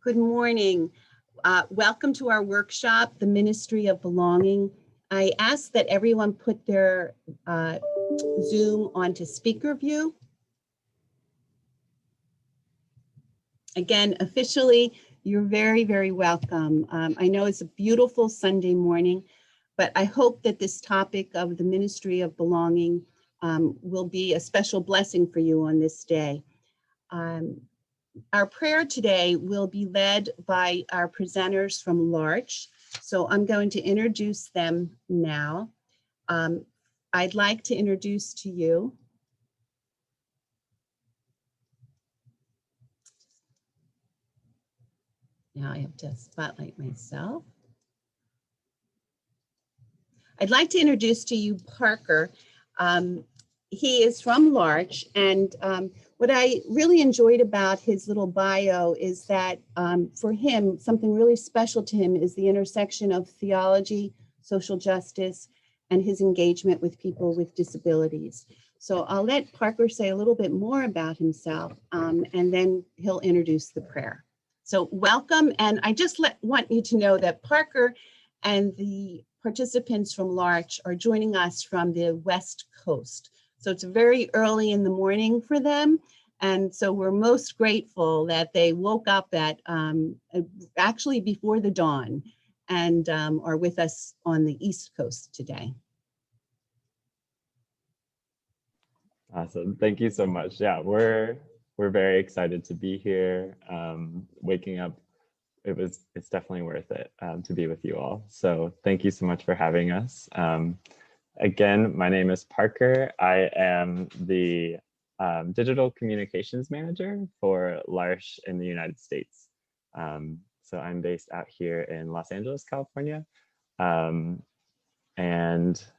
Good morning. Welcome to our workshop, The Ministry of Belonging. I ask that everyone put their Zoom onto speaker view. Again, officially, you're very, very welcome. I know it's a beautiful Sunday morning, but I hope that this topic of the Ministry of Belonging will be a special blessing for you on this day. Our prayer today will be led by our presenters from Larch. So I'm going to introduce them now. I'd like to introduce to you now I have to spotlight myself. I'd like to introduce to you Parker. He is from Larch, and what I really enjoyed about his little bio is that for him, something really special to him is the intersection of theology, social justice, and his engagement with people with disabilities. So I'll let Parker say a little bit more about himself, and then he'll introduce the prayer. So welcome, and I just want you to know that Parker and the participants from Larch are joining us from the West Coast. So it's very early in the morning for them. And so we're most grateful that they woke up at actually before the dawn and are with us on the East Coast today. Awesome. Thank you so much. Yeah, we're very excited to be here. Waking up, it's definitely worth it to be with you all. So thank you so much for having us. Again, my name is Parker. I am the digital communications manager for L'Arche in the United States. So I'm based out here in Los Angeles, California. And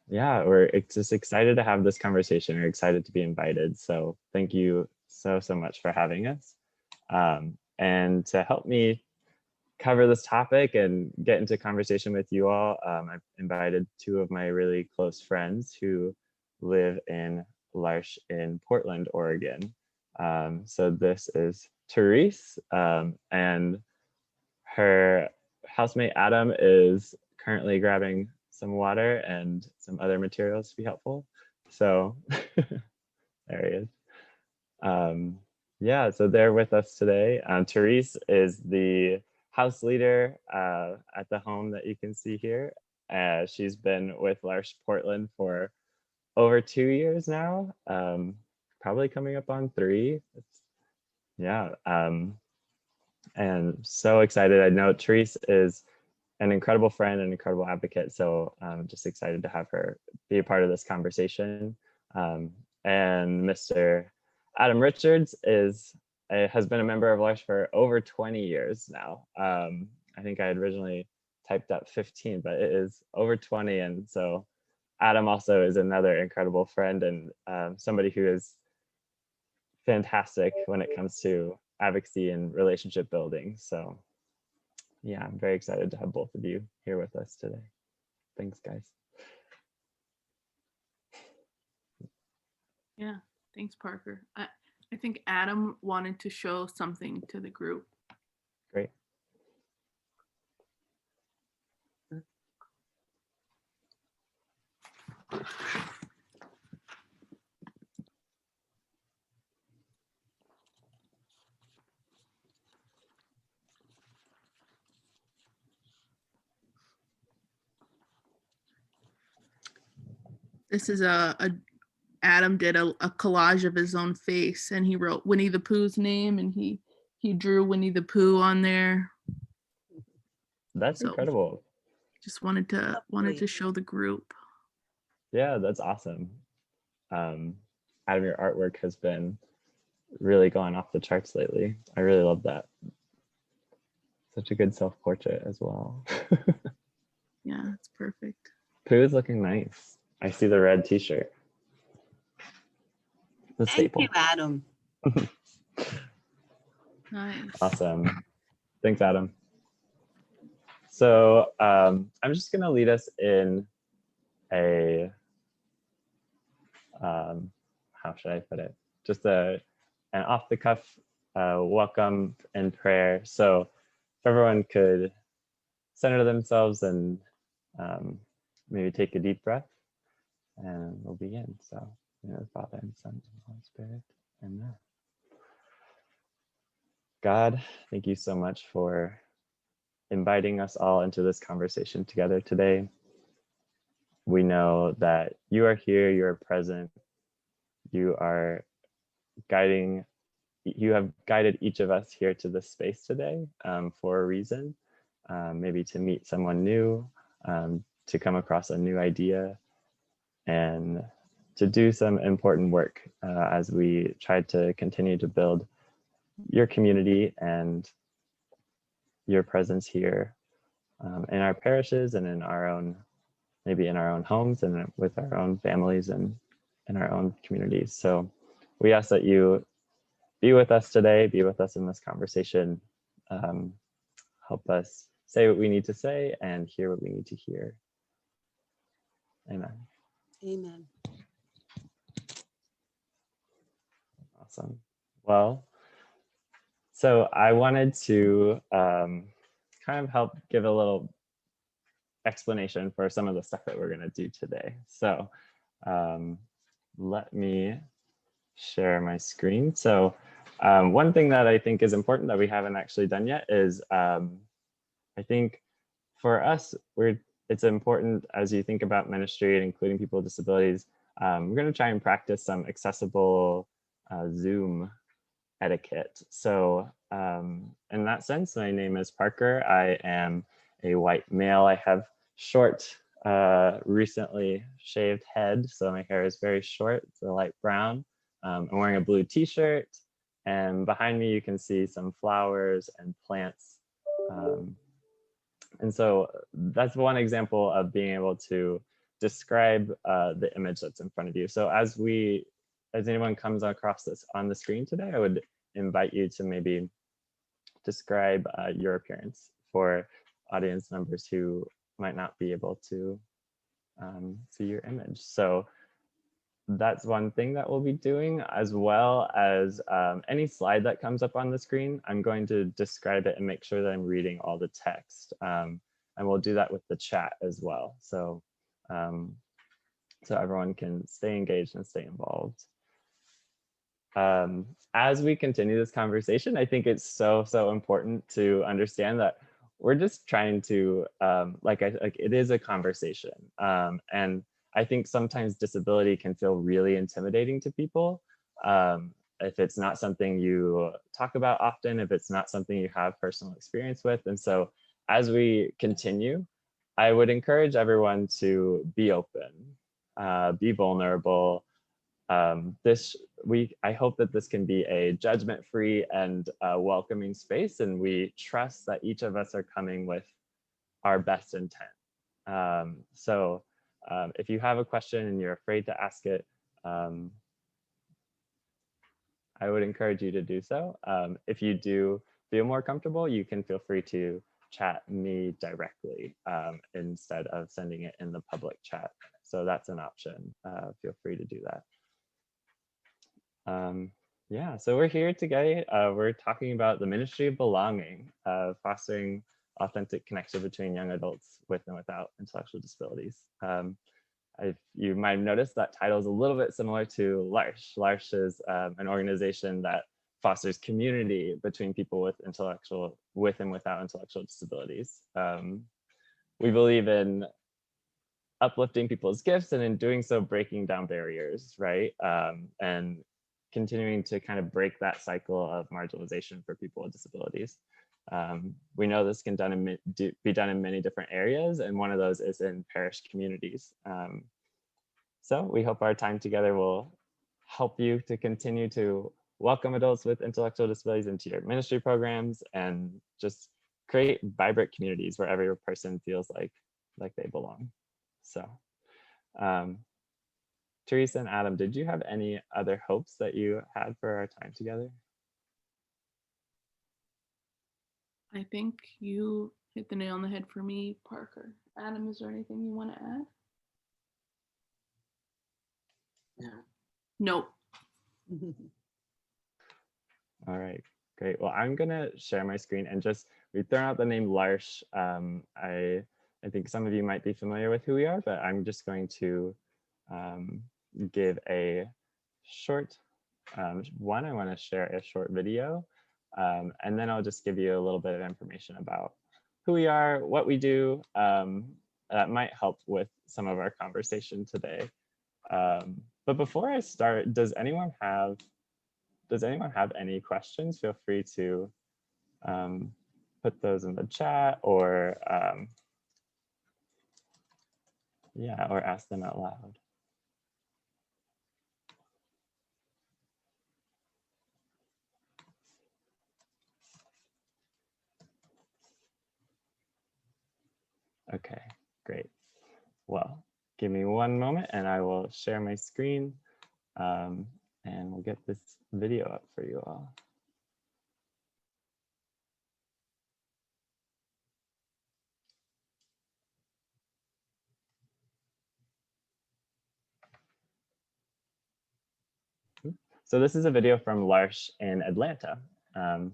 yeah, we're just excited to have this conversation. We're excited to be invited. So thank you so much for having us. And to help me cover this topic and get into conversation with you all, I've invited two of my really close friends who live in L'Arche in Portland, Oregon. So this is Therese, and her housemate Adam is currently grabbing some water and some other materials to be helpful. So there he is. Yeah, so they're with us today. Therese is the house leader at the home that you can see here. She's been with L'Arche Portland for over 2 years now, probably coming up on 3. Yeah, and so excited. I know Therese is an incredible friend and incredible advocate, so I'm just excited to have her be a part of this conversation. And Mr. Adam Richards has been a member of L'Arche for over 20 years now. I think I had originally typed up 15, but it is over 20. And so Adam also is another incredible friend and somebody who is fantastic when it comes to advocacy and relationship building. So yeah, I'm very excited to have both of you here with us today. Thanks, guys. Yeah, thanks, Parker. I think Adam wanted to show something to the group. Great. This is Adam did a collage of his own face, and he wrote Winnie the Pooh's name, and he drew Winnie the Pooh on there. That's incredible. Just wanted to show the group. Yeah, that's awesome. Adam, your artwork has been really going off the charts lately. I really love that. Such a good self-portrait as well. Yeah, it's perfect. Pooh is looking nice. I see the red t-shirt. Thank you, Adam. Nice. Awesome. Thanks, Adam. So I'm just going to lead us in a, how should I put it? Just an off-the-cuff welcome and prayer. So if everyone could center themselves and maybe take a deep breath, and we'll begin. So, in the name of the Father and Son and Holy Spirit. Amen. God, thank you so much for inviting us all into this conversation together today. We know that you are here, you are present, you are guiding, you have guided each of us here to this space today for a reason, maybe to meet someone new, to come across a new idea, and to do some important work as we try to continue to build your community and your presence here in our parishes and in our own, maybe in our own homes and with our own families and in our own communities. So we ask that you be with us today, be with us in this conversation, help us say what we need to say and hear what we need to hear. Amen. Amen. Awesome. Well, so I wanted to kind of help give a little explanation for some of the stuff that we're going to do today. So let me share my screen. So one thing that I think is important that we haven't actually done yet is I think for us, it's important as you think about ministry and including people with disabilities, we're going to try and practice some accessible Zoom etiquette. So in that sense, my name is Parker. I am a white male. I have short, recently shaved head. So my hair is very short, it's a light brown. I'm wearing a blue t-shirt, and behind me you can see some flowers and plants. And so that's one example of being able to describe the image that's in front of you. So as anyone comes across this on the screen today, I would invite you to maybe describe your appearance for audience members who might not be able to see your image. So that's one thing that we'll be doing, as well as any slide that comes up on the screen. I'm going to describe it and make sure that I'm reading all the text. And we'll do that with the chat as well. So, so everyone can stay engaged and stay involved. As we continue this conversation, I think it's so important to understand that we're just trying to, it is a conversation. And I think sometimes disability can feel really intimidating to people. If it's not something you talk about often, if it's not something you have personal experience with. And so as we continue, I would encourage everyone to be open, be vulnerable. I hope that this can be a judgment-free and welcoming space, and we trust that each of us are coming with our best intent. So if you have a question and you're afraid to ask it, I would encourage you to do so. If you do feel more comfortable, you can feel free to chat me directly instead of sending it in the public chat. So that's an option. Feel free to do that. Yeah, so we're here today. We're talking about the ministry of belonging, fostering authentic connection between young adults with and without intellectual disabilities. You might have noticed that title is a little bit similar to L'Arche. L'Arche is an organization that fosters community between people with and without intellectual disabilities. We believe in uplifting people's gifts, and in doing so, breaking down barriers, right? And continuing to kind of break that cycle of marginalization for people with disabilities. We know this can be done in many different areas, and one of those is in parish communities. So we hope our time together will help you to continue to welcome adults with intellectual disabilities into your ministry programs, and just create vibrant communities where every person feels like they belong. So Teresa and Adam, did you have any other hopes that you had for our time together? I think you hit the nail on the head for me, Parker. Adam, is there anything you want to add? No. Nope. All right, Great. Well, I'm going to share my screen and just, we've thrown out the name Larsh. I think some of you might be familiar with who we are, but I'm just going to give a short one. I want to share a short video, and then I'll just give you a little bit of information about who we are, what we do, that might help with some of our conversation today. But before I start, does anyone have any questions? Feel free to put those in the chat, or yeah, or ask them out loud. Okay, great. Well, give me one moment and I will share my screen, and we'll get this video up for you all. So this is a video from L'Arche in Atlanta.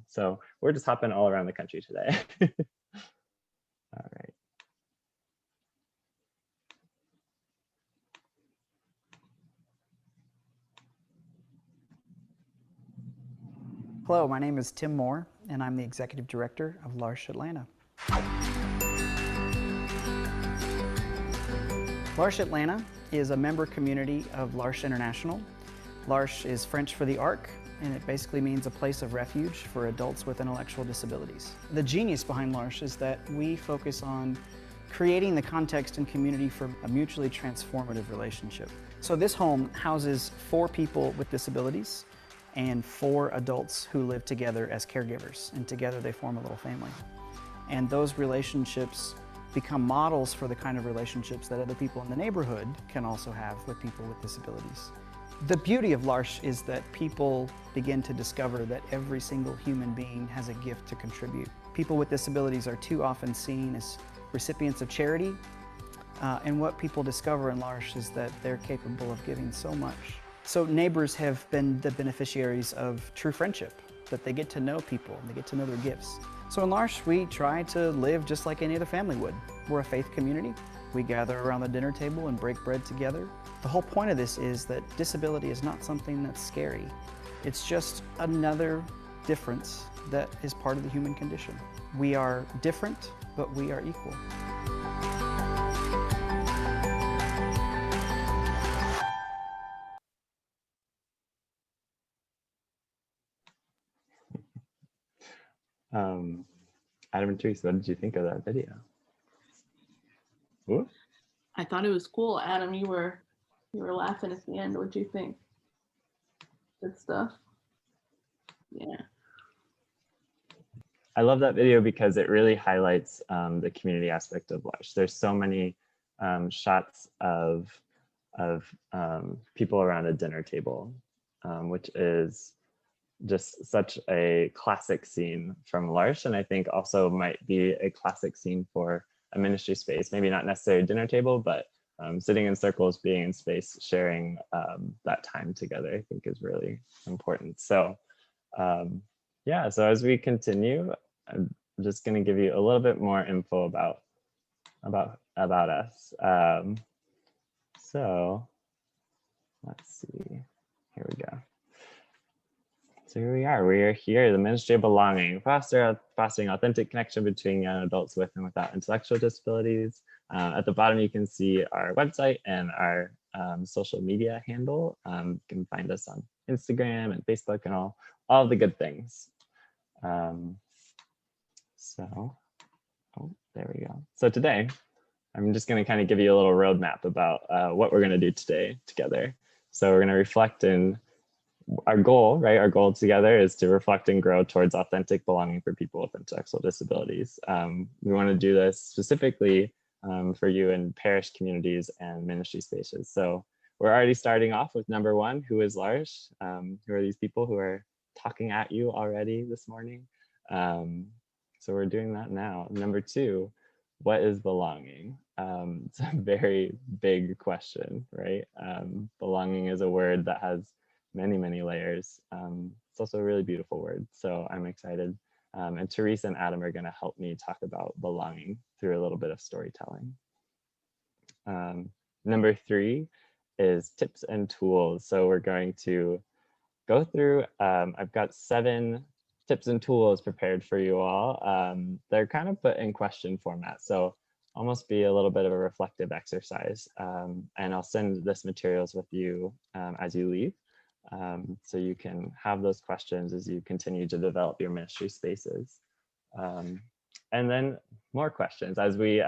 So we're just hopping all around the country today. All right. Hello, my name is Tim Moore, and I'm the Executive Director of L'Arche Atlanta. L'Arche Atlanta is a member community of L'Arche International. L'Arche is French for the Ark, and it basically means a place of refuge for adults with intellectual disabilities. The genius behind L'Arche is that we focus on creating the context and community for a mutually transformative relationship. So this home houses 4 people with disabilities and 4 adults who live together as caregivers, and together they form a little family. And those relationships become models for the kind of relationships that other people in the neighborhood can also have with people with disabilities. The beauty of L'Arche is that people begin to discover that every single human being has a gift to contribute. People with disabilities are too often seen as recipients of charity, and what people discover in L'Arche is that they're capable of giving so much. So neighbors have been the beneficiaries of true friendship, that they get to know people and they get to know their gifts. So in L'Arche, we try to live just like any other family would. We're a faith community. We gather around the dinner table and break bread together. The whole point of this is that disability is not something that's scary. It's just another difference that is part of the human condition. We are different, but we are equal. Adam and Teresa, what did you think of that video? Ooh. I thought it was cool. Adam, you were laughing at the end. What'd you think? Good stuff. Yeah. I love that video because it really highlights the community aspect of L'Arche. There's so many shots of people around a dinner table, which is just such a classic scene from L'Arche, and I think also might be a classic scene for a ministry space. Maybe not necessarily a dinner table, but sitting in circles, being in space, sharing that time together, I think is really important. So yeah, so as we continue, I'm just going to give you a little bit more info about us. So let's see, here we go. So here we are. We are here, the Ministry of Belonging, fostering authentic connection between young adults with and without intellectual disabilities. At the bottom, you can see our website and our social media handle. You can find us on Instagram and Facebook and all the good things. There we go. So today, I'm just going to kind of give you a little roadmap about what we're going to do today together. So we're going to reflect in our goal, right? Our goal together is to reflect and grow towards authentic belonging for people with intellectual disabilities. We want to do this specifically for you in parish communities and ministry spaces. So we're already starting off with number 1, who is L'Arche? Who are these people who are talking at you already this morning? So we're doing that now. Number 2, what is belonging? It's a very big question, right? Belonging is a word that has many layers. it's also a really beautiful word. So I'm excited. And Teresa and Adam are going to help me talk about belonging through a little bit of storytelling. Number 3 is tips and tools. So we're going to go through, I've got 7 tips and tools prepared for you all. They're kind of put in question format, so almost be a little bit of a reflective exercise. And I'll send this materials with you as you leave. So you can have those questions as you continue to develop your ministry spaces. And then more questions as we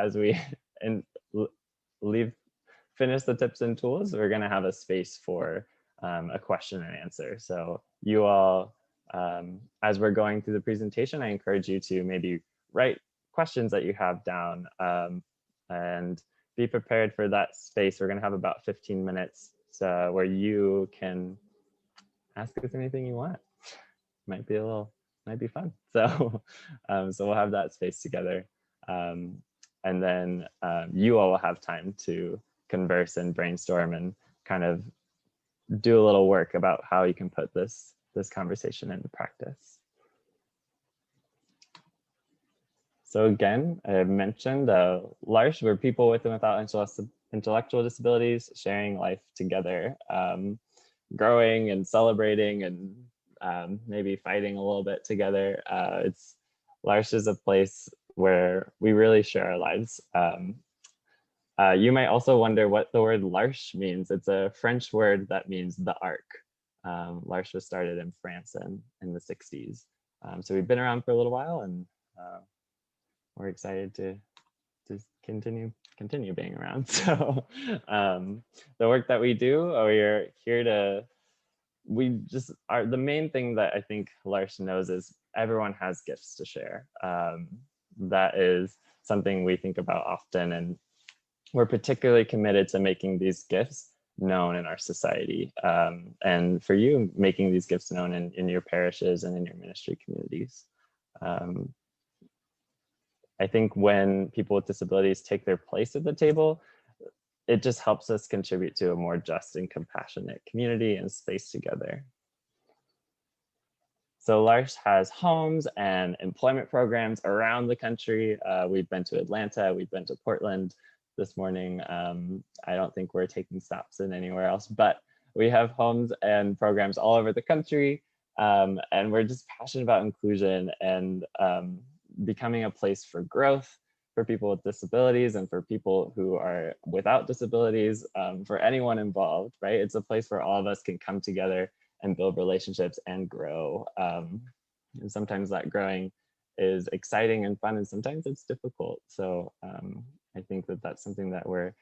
finish the tips and tools. We're going to have a space for a question and answer. So you all, as we're going through the presentation, I encourage you to maybe write questions that you have down and be prepared for that space. We're going to have about 15 minutes where you can ask us anything you want. Might be fun. So, so we'll have that space together. And then you all will have time to converse and brainstorm and kind of do a little work about how you can put this conversation into practice. So again, I mentioned L'Arche, we're people with and without intellectual disabilities sharing life together, growing and celebrating and maybe fighting a little bit together. L'Arche is a place where we really share our lives. You might also wonder what the word L'Arche means. It's a French word that means the ark. L'Arche was started in France in the 60s. So we've been around for a little while, and we're excited to continue being around. So the work that we do, we're here to, the main thing that I think L'Arche knows is everyone has gifts to share. That is something we think about often, and we're particularly committed to making these gifts known in our society. And for you, making these gifts known in your parishes and in your ministry communities. I think when people with disabilities take their place at the table, it just helps us contribute to a more just and compassionate community and space together. So L'Arche has homes and employment programs around the country. We've been to Atlanta, we've been to Portland this morning. I don't think we're taking stops in anywhere else, but we have homes and programs all over the country. And we're just passionate about inclusion and becoming a place for growth for people with disabilities and for people who are without disabilities, for anyone involved, right? It's a place where all of us can come together and build relationships and grow. And sometimes that growing is exciting and fun, and sometimes it's difficult. So I think that that's something that we're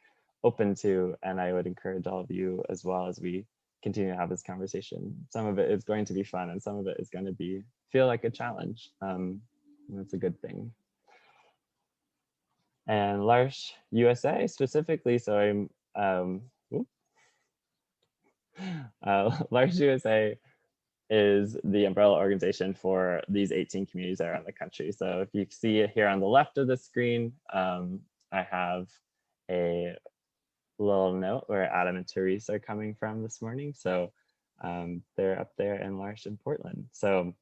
open to, and I would encourage all of you as well as we continue to have this conversation. Some of it is going to be fun, and some of it is going to feel like a challenge. And that's a good thing. And L'Arche USA specifically, so L'Arche USA is the umbrella organization for these 18 communities around the country. So if you see it here on the left of the screen, I have a little note where Adam and Therese are coming from this morning. So they're up there in L'Arche in Portland. So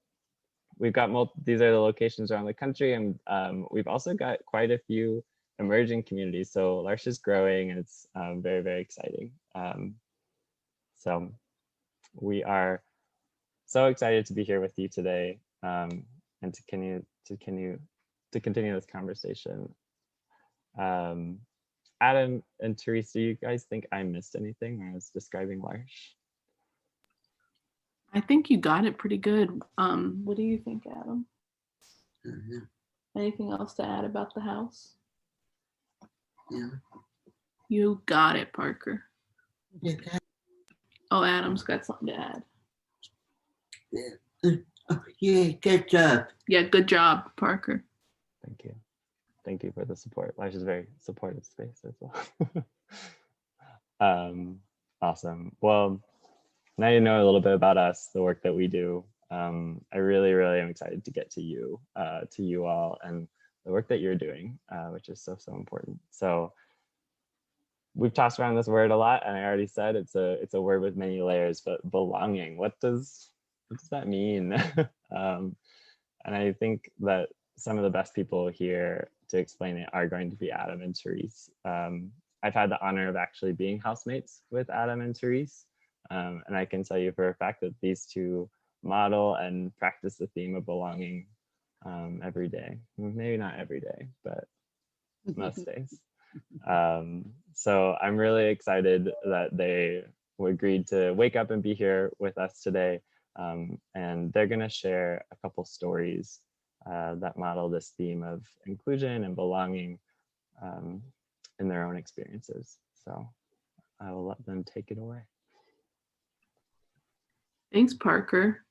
we've got these are the locations around the country, and we've also got quite a few emerging communities. So L'Arche is growing, and it's very, very exciting. So we are so excited to be here with you today, and to continue this conversation. Adam and Therese, do you guys think I missed anything when I was describing L'Arche? I think you got it pretty good. What do you think, Adam? Mm-hmm. Anything else to add about the house? Yeah. You got it, Parker. Yeah. Oh, Adam's got something to add. Yeah. Oh, yeah, good job. Yeah, good job, Parker. Thank you. Thank you for the support. L'Arche is a very supportive space as well. Awesome. Well, now you know a little bit about us, the work that we do. I really, really am excited to get to you all, and the work that you're doing, which is so, so important. So we've tossed around this word a lot, and I already said it's a word with many layers, but belonging. What does does that mean? And I think that some of the best people here to explain it are going to be Adam and Therese. I've had the honor of actually being housemates with Adam and Therese. And I can tell you for a fact that these two model and practice the theme of belonging every day. Maybe not every day, but most days. So I'm really excited that they agreed to wake up and be here with us today. And they're going to share a couple stories that model this theme of inclusion and belonging in their own experiences. So I will let them take it away. Thanks, Parker.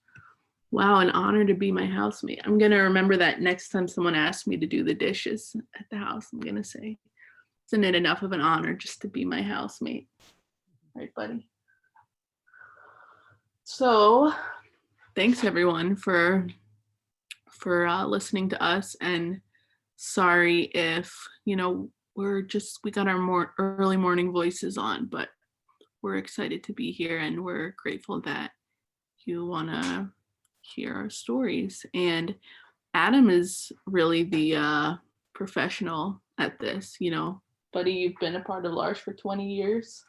Wow, an honor to be my housemate. I'm going to remember that next time someone asks me to do the dishes at the house. I'm going to say, isn't it enough of an honor just to be my housemate? Right, buddy? So thanks, everyone, for listening to us. And sorry if, we got our more early morning voices on, but we're excited to be here and we're grateful that you want to hear our stories. And Adam is really the professional at this, buddy. You've been a part of L'Arche for 20 years.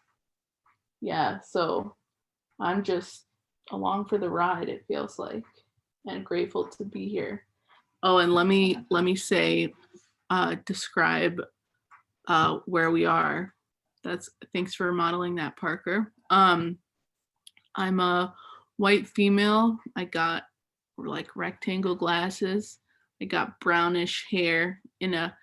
Yeah, so I'm just along for the ride, it feels like, and grateful to be here. Oh, and let me say, describe where we are. Thanks for modeling that, Parker. I'm a white female. I got like rectangle glasses. I got brownish hair in a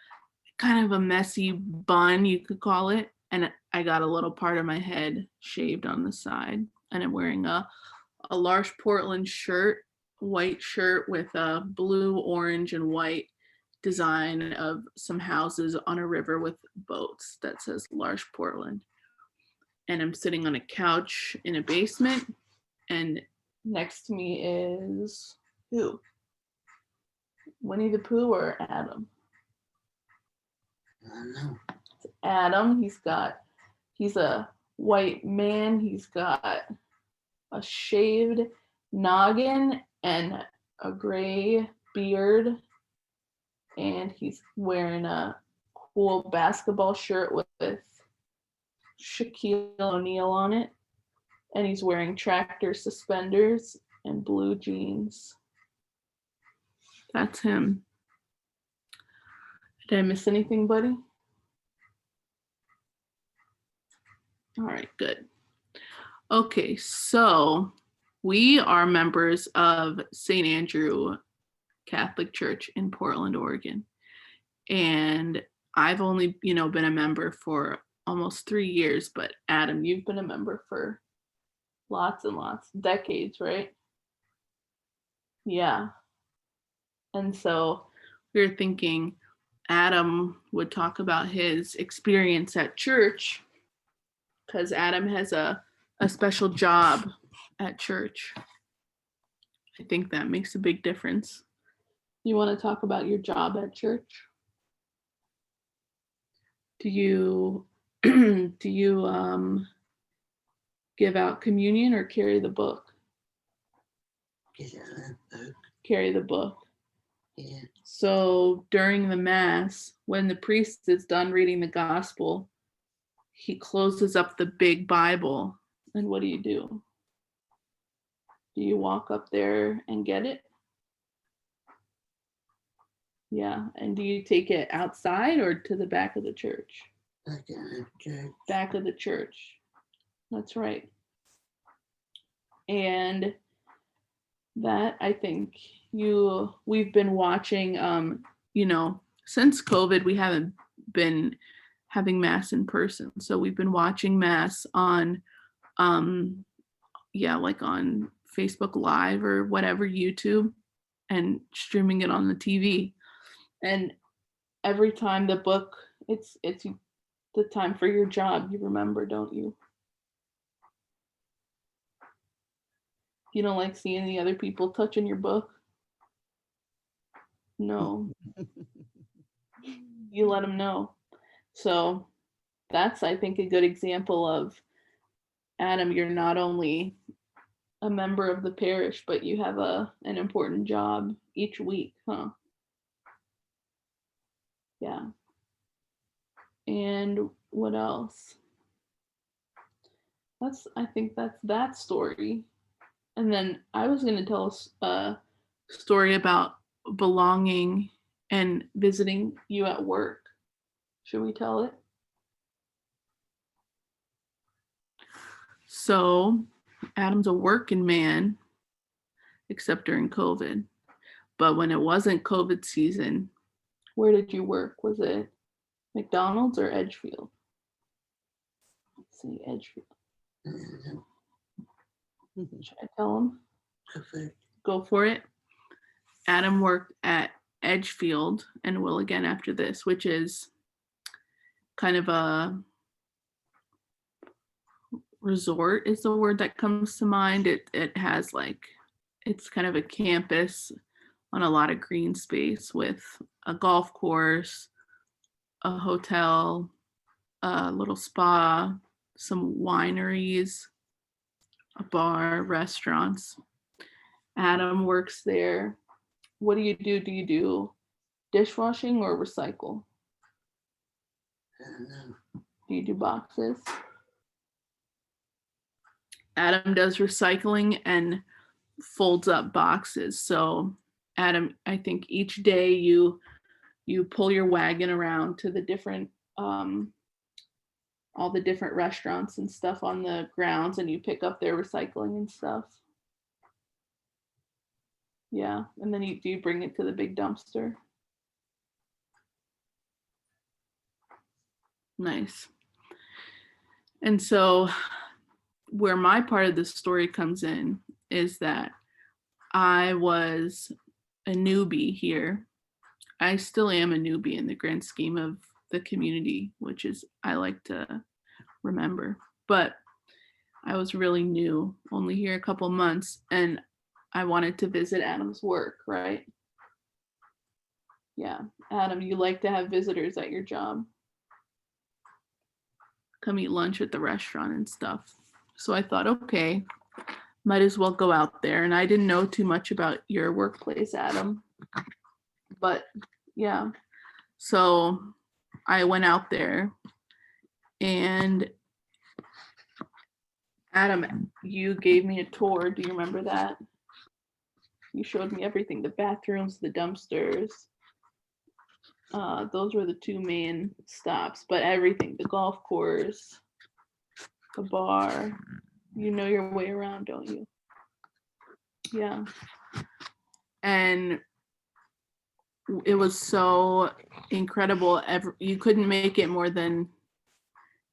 kind of a messy bun, you could call it. And I got a little part of my head shaved on the side. And I'm wearing a L'Arche Portland shirt, white shirt with a blue, orange, and white design of some houses on a river with boats that says L'Arche Portland. And I'm sitting on a couch in a basement, and next to me is who? Winnie the Pooh or Adam? I don't know. It's Adam. He's a white man. He's got a shaved noggin and a gray beard. And he's wearing a cool basketball shirt with Shaquille O'Neal on it. And he's wearing tractor suspenders and blue jeans. That's him. Did I miss anything, buddy? All right, good. Okay, so we are members of St. Andrew Catholic Church in Portland, Oregon. And I've only, been a member for almost 3 years, but Adam, you've been a member for lots and lots, decades, right? Yeah. And so we were thinking Adam would talk about his experience at church, because Adam has a special job at church. I think that makes a big difference. You want to talk about your job at church? Do you give out communion or carry the book? Carry the book. Yeah. So during the Mass, when the priest is done reading the gospel, he closes up the big Bible. And what do? Do you walk up there and get it? Yeah. And do you take it outside or to the back of the church? Back of the church. That's right. And that, I think we've been watching, since COVID, we haven't been having Mass in person. So we've been watching Mass on, like on Facebook Live or whatever, YouTube, and streaming it on the TV. And every time the book, it's the time for your job, you remember, don't you? You don't like seeing the other people touching your book? No. You let them know. So that's, I think, a good example of, Adam, you're not only a member of the parish, but you have an important job each week, huh? Yeah. And what else? I think that's that story. And then I was going to tell us a story about belonging and visiting you at work. Should we tell it? So, Adam's a working man, except during COVID. But when it wasn't COVID season, where did you work? Was it McDonald's or Edgefield? Let's see, Edgefield. Should I tell him? Go for it. Adam worked at Edgefield and will again after this, which is kind of a resort is the word that comes to mind. It has like, it's kind of a campus on a lot of green space with a golf course, a hotel, a little spa, some wineries, a bar, restaurants. Adam works there. What do you do? Do you do dishwashing or recycle? Do you do boxes? Adam does recycling and folds up boxes. So Adam, I think each day you pull your wagon around to the different all the different restaurants and stuff on the grounds, and you pick up their recycling and stuff. Yeah, and then do you bring it to the big dumpster? Nice. And so where my part of the story comes in is that I was a newbie here. I still am a newbie in the grand scheme of the community, which is I like to remember. But I was really new, only here a couple months, and I wanted to visit Adam's work, right? Yeah. Adam, you like to have visitors at your job. Come eat lunch at the restaurant and stuff. So I thought, okay, might as well go out there. And I didn't know too much about your workplace, Adam. But yeah, so I went out there, and Adam, you gave me a tour. Do you remember that? You showed me everything, the bathrooms, the dumpsters. Those were the two main stops, but everything, the golf course, the bar, you know your way around, don't you? Yeah. And it was so incredible. You couldn't make it more than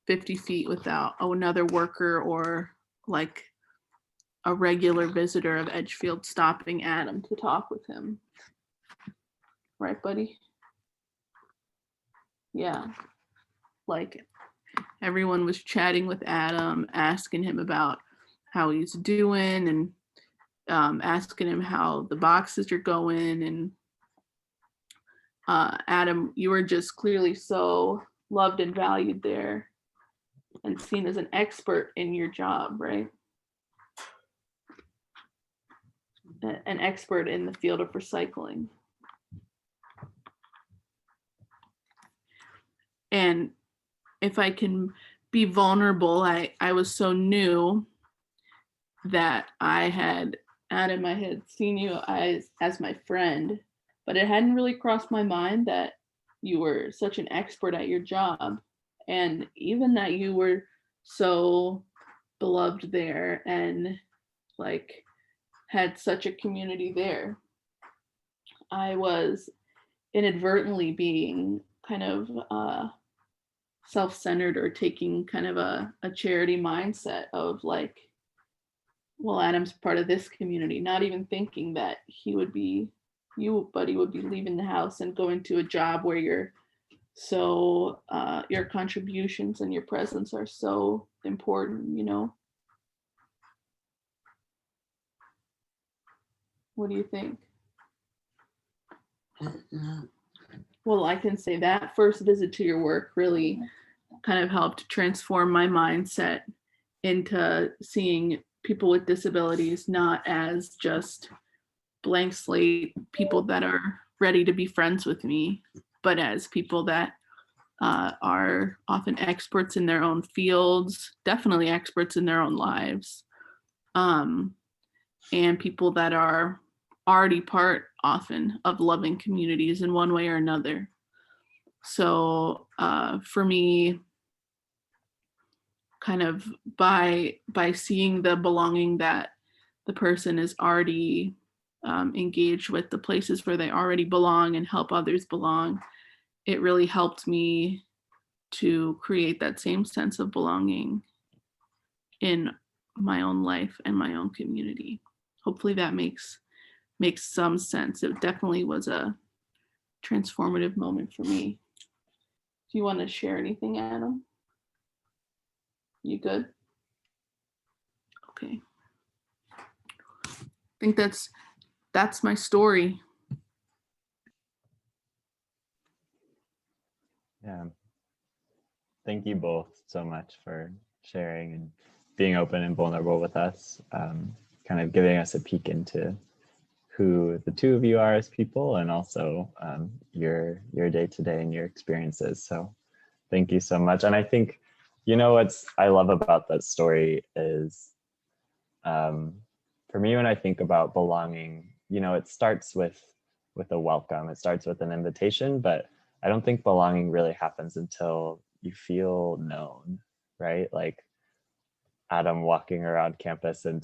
50 feet without another worker or like a regular visitor of Edgefield stopping Adam to talk with him. Right, buddy? Yeah. Like everyone was chatting with Adam, asking him about how he's doing and asking him how the boxes are going. And Adam, you were just clearly so loved and valued there and seen as an expert in your job, right? An expert in the field of recycling. And if I can be vulnerable, I was so new that I had seen you as my friend, but it hadn't really crossed my mind that you were such an expert at your job, and even that you were so beloved there and like had such a community there. I was inadvertently being kind of self-centered or taking kind of a charity mindset of like, well, Adam's part of this community, not even thinking that you, buddy, would be leaving the house and going to a job where you're so, your contributions and your presence are so important, you know? What do you think? Well, I can say that first visit to your work really kind of helped transform my mindset into seeing people with disabilities, not as just blank slate people that are ready to be friends with me, but as people that are often experts in their own fields, definitely experts in their own lives, and people that are already part often of loving communities in one way or another. So for me, kind of by seeing the belonging that the person is already engaged with, the places where they already belong and help others belong, it really helped me to create that same sense of belonging in my own life and my own community. Hopefully that makes some sense. It definitely was a transformative moment for me. Do you want to share anything, Adam? You good? Okay. I think that's my story. Yeah. Thank you both so much for sharing and being open and vulnerable with us, kind of giving us a peek into who the two of you are as people, and also your day-to-day and your experiences. So thank you so much. And I think, what I love about that story is, for me, when I think about belonging, it starts with a welcome. It starts with an invitation, but I don't think belonging really happens until you feel known, right? Like Adam walking around campus, and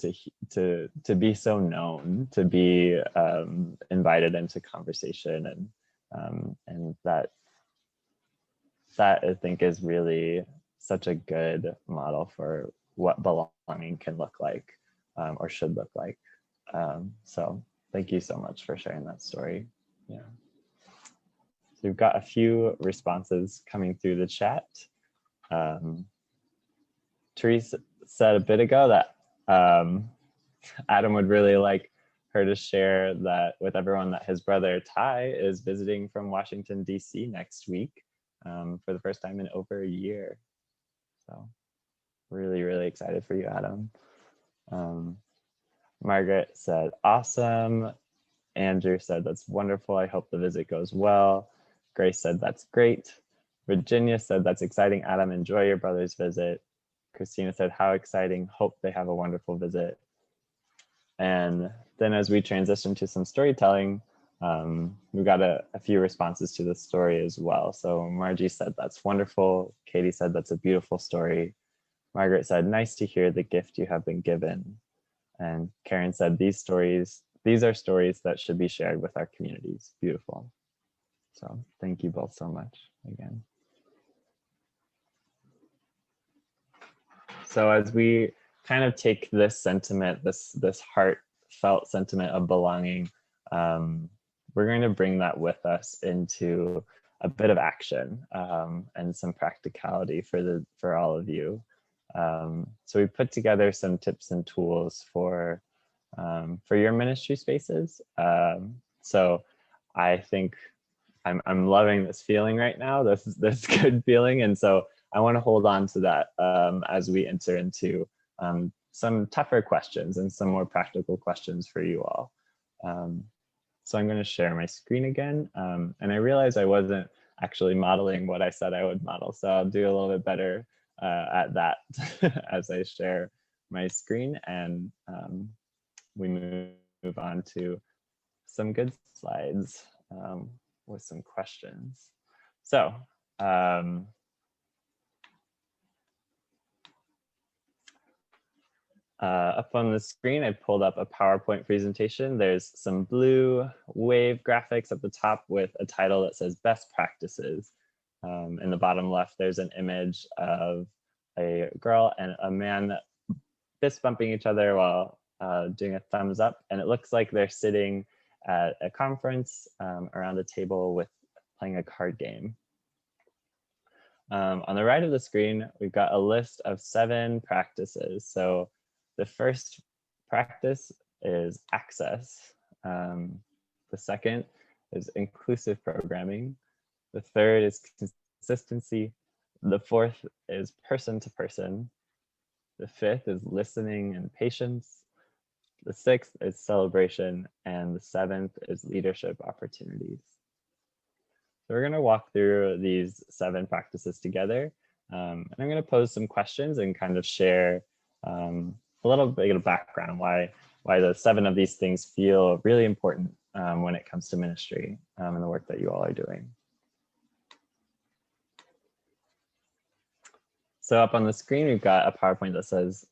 to be so known, to be invited into conversation, and that I think is really such a good model for what belonging can look like, or should look like. So thank you so much for sharing that story. Yeah. So we've got a few responses coming through the chat. Therese said a bit ago that Adam would really like her to share that with everyone that his brother Ty is visiting from Washington, D.C. next week for the first time in over a year. So really, really excited for you, Adam. Margaret said, awesome. Andrew said, that's wonderful. I hope the visit goes well. Grace said, that's great. Virginia said, that's exciting, Adam. Enjoy your brother's visit. Christina said, how exciting. Hope they have a wonderful visit. And then as we transition to some storytelling, we got a few responses to the story as well. So Margie said, that's wonderful. Katie said, that's a beautiful story. Margaret said, nice to hear the gift you have been given. And Karen said, these are stories that should be shared with our communities. Beautiful. So thank you both so much again. So as we kind of take this sentiment, this heartfelt sentiment of belonging, we're going to bring that with us into a bit of action and some practicality for all of you. So we put together some tips and tools for your ministry spaces. So I think I'm loving this feeling right now, this good feeling. And so I want to hold on to that as we enter into some tougher questions and some more practical questions for you all. So I'm going to share my screen again. And I realized I wasn't actually modeling what I said I would model. So I'll do a little bit better at that as I share my screen, and we move on to some good slides with some questions. So up on the screen, I pulled up a PowerPoint presentation. There's some blue wave graphics at the top with a title that says best practices. In the bottom left, there's an image of a girl and a man fist bumping each other while doing a thumbs up. And it looks like they're sitting at a conference around a table with playing a card game. On the right of the screen, we've got a list of 7 practices. So the first practice is access. The second is inclusive programming. The third is consistency. The fourth is person to person. The fifth is listening and patience. The sixth is celebration. And the seventh is leadership opportunities. So we're going to walk through these 7 practices together. And I'm going to pose some questions and kind of share a little bit of background why the 7 of these things feel really important when it comes to ministry and the work that you all are doing. So up on the screen, we've got a PowerPoint that says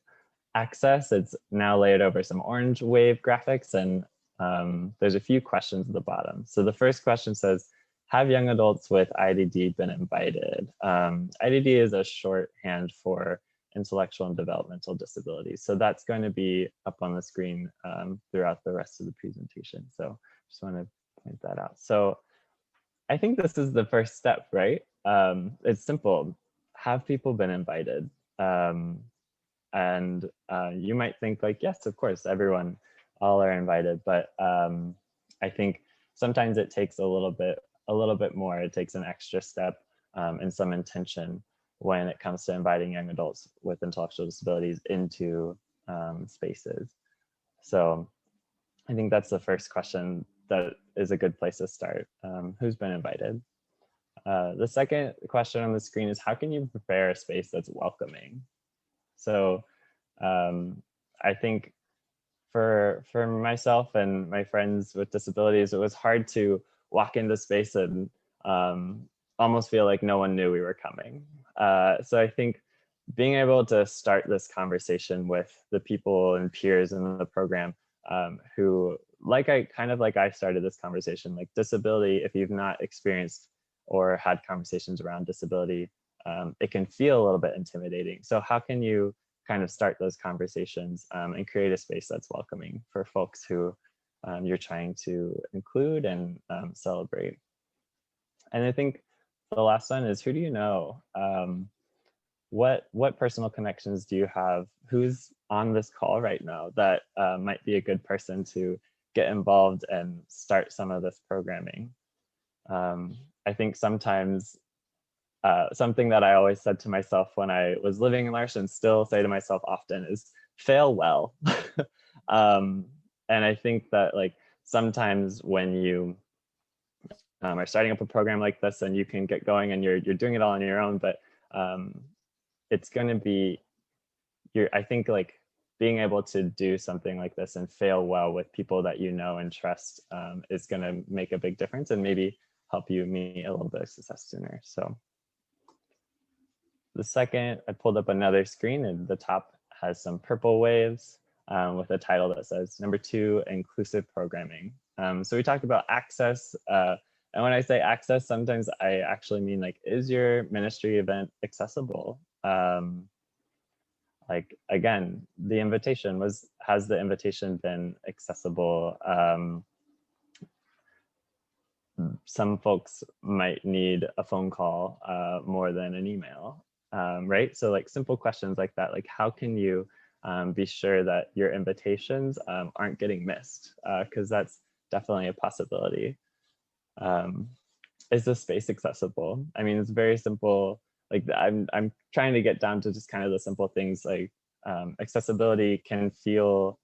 access. It's now layered over some orange wave graphics, and there's a few questions at the bottom. So the first question says, have young adults with IDD been invited? IDD is a shorthand for intellectual and developmental disabilities. So that's going to be up on the screen throughout the rest of the presentation. So just want to point that out. So I think this is the first step, right? It's simple. Have people been invited? And you might think like, yes, of course, everyone, all are invited. But I think sometimes it takes a little bit more. It takes an extra step and some intention when it comes to inviting young adults with intellectual disabilities into spaces. So I think that's the first question that is a good place to start. Who's been invited? The second question on the screen is, how can you prepare a space that's welcoming? So I think for myself and my friends with disabilities, it was hard to walk into space and almost feel like no one knew we were coming. So I think being able to start this conversation with the people and peers in the program who, like I started this conversation, like disability, if you've not experienced or had conversations around disability, it can feel a little bit intimidating. So how can you kind of start those conversations and create a space that's welcoming for folks who you're trying to include and celebrate? And I think the last one is, who do you know? What personal connections do you have? Who's on this call right now that might be a good person to get involved and start some of this programming? I think sometimes something that I always said to myself when I was living in L'Arche and still say to myself often is fail well. And I think that like sometimes when you are starting up a program like this and you can get going and you're doing it all on your own, but it's going to be, I think like being able to do something like this and fail well with people that you know and trust is going to make a big difference and maybe help you meet a little bit of success sooner. So the second, I pulled up another screen and the top has some purple waves with a title that says number 2, inclusive programming. So we talked about access. And when I say access, sometimes I actually mean like, is your ministry event accessible? Like, again, the invitation has the invitation been accessible? Some folks might need a phone call more than an email, right? So like simple questions like that, like how can you be sure that your invitations aren't getting missed? Because that's definitely a possibility. Is the space accessible? I mean, it's very simple. Like I'm trying to get down to just kind of the simple things like accessibility can feel,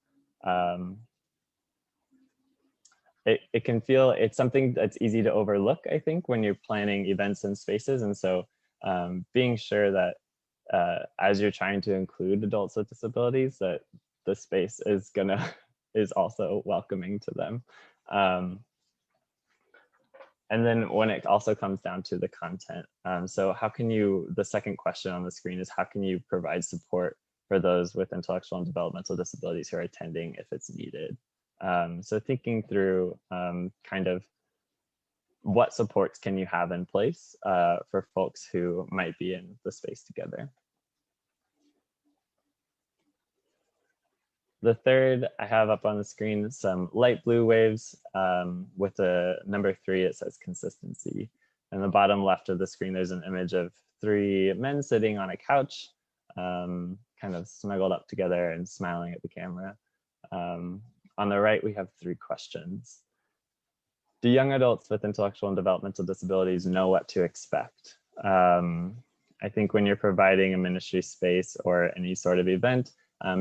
it can feel, it's something that's easy to overlook, I think, when you're planning events and spaces. And so being sure that as you're trying to include adults with disabilities, that the space is also welcoming to them. And then when it also comes down to the content. So how can you, the second question on the screen is, how can you provide support for those with intellectual and developmental disabilities who are attending if it's needed? So thinking through kind of what supports can you have in place for folks who might be in the space together. The third I have up on the screen, some light blue waves with the number 3, it says consistency. And the bottom left of the screen, there's an image of 3 men sitting on a couch, kind of snuggled up together and smiling at the camera. On the right, we have 3 questions. Do young adults with intellectual and developmental disabilities know what to expect? I think when you're providing a ministry space or any sort of event,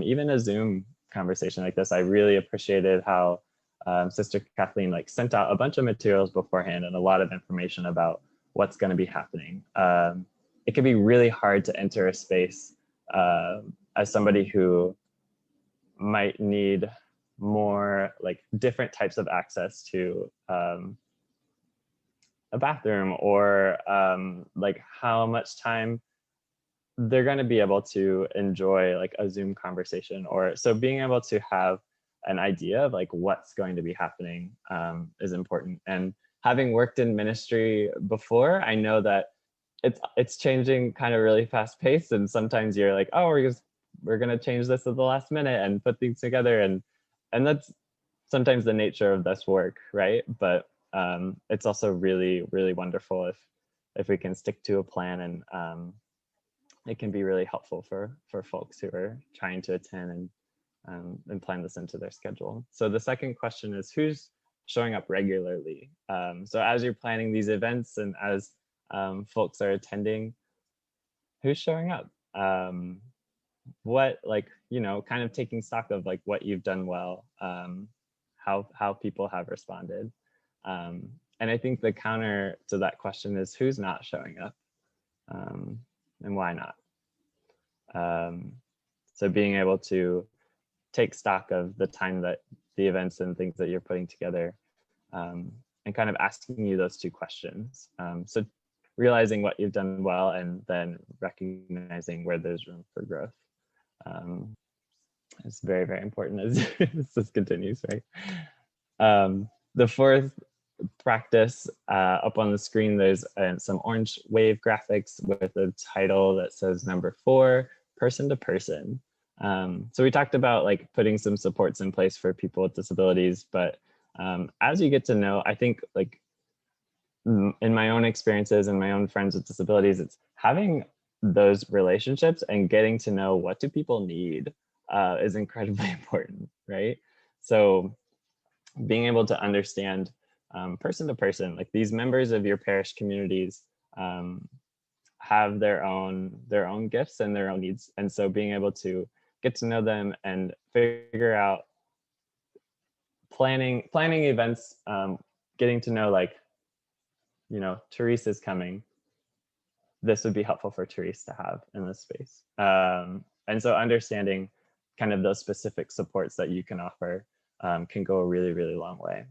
even a Zoom conversation like this, I really appreciated how Sister Kathleen like sent out a bunch of materials beforehand and a lot of information about what's going to be happening. It can be really hard to enter a space as somebody who might need more like different types of access to a bathroom, or like how much time they're going to be able to enjoy like a Zoom conversation. Or so being able to have an idea of like what's going to be happening is important. And having worked in ministry before, I know that it's changing kind of really fast paced, and sometimes you're like, oh, we're going to change this at the last minute and put things together, and that's sometimes the nature of this work, right? But it's also really, really wonderful if we can stick to a plan, and it can be really helpful for folks who are trying to attend and plan this into their schedule. So the second question is, who's showing up regularly? So as you're planning these events and as folks are attending, who's showing up? What, like, you know, kind of taking stock of like what you've done well, how people have responded. And I think the counter to that question is, who's not showing up, and why not? So being able to take stock of the time that the events and things that you're putting together, and kind of asking you those two questions. So realizing what you've done well, and then recognizing where there's room for growth. It's very, very important as this continues, right? The fourth practice, up on the screen, there's some orange wave graphics with a title that says number 4, person to person. So we talked about like putting some supports in place for people with disabilities, but as you get to know, I think like in my own experiences and my own friends with disabilities, it's having those relationships and getting to know what do people need is incredibly important, right? So being able to understand person to person, like these members of your parish communities have their own gifts and their own needs, and so being able to get to know them and figure out planning events, getting to know, like, you know, Therese is coming, this would be helpful for Therese to have in this space. And so understanding kind of those specific supports that you can offer can go a really, really long way.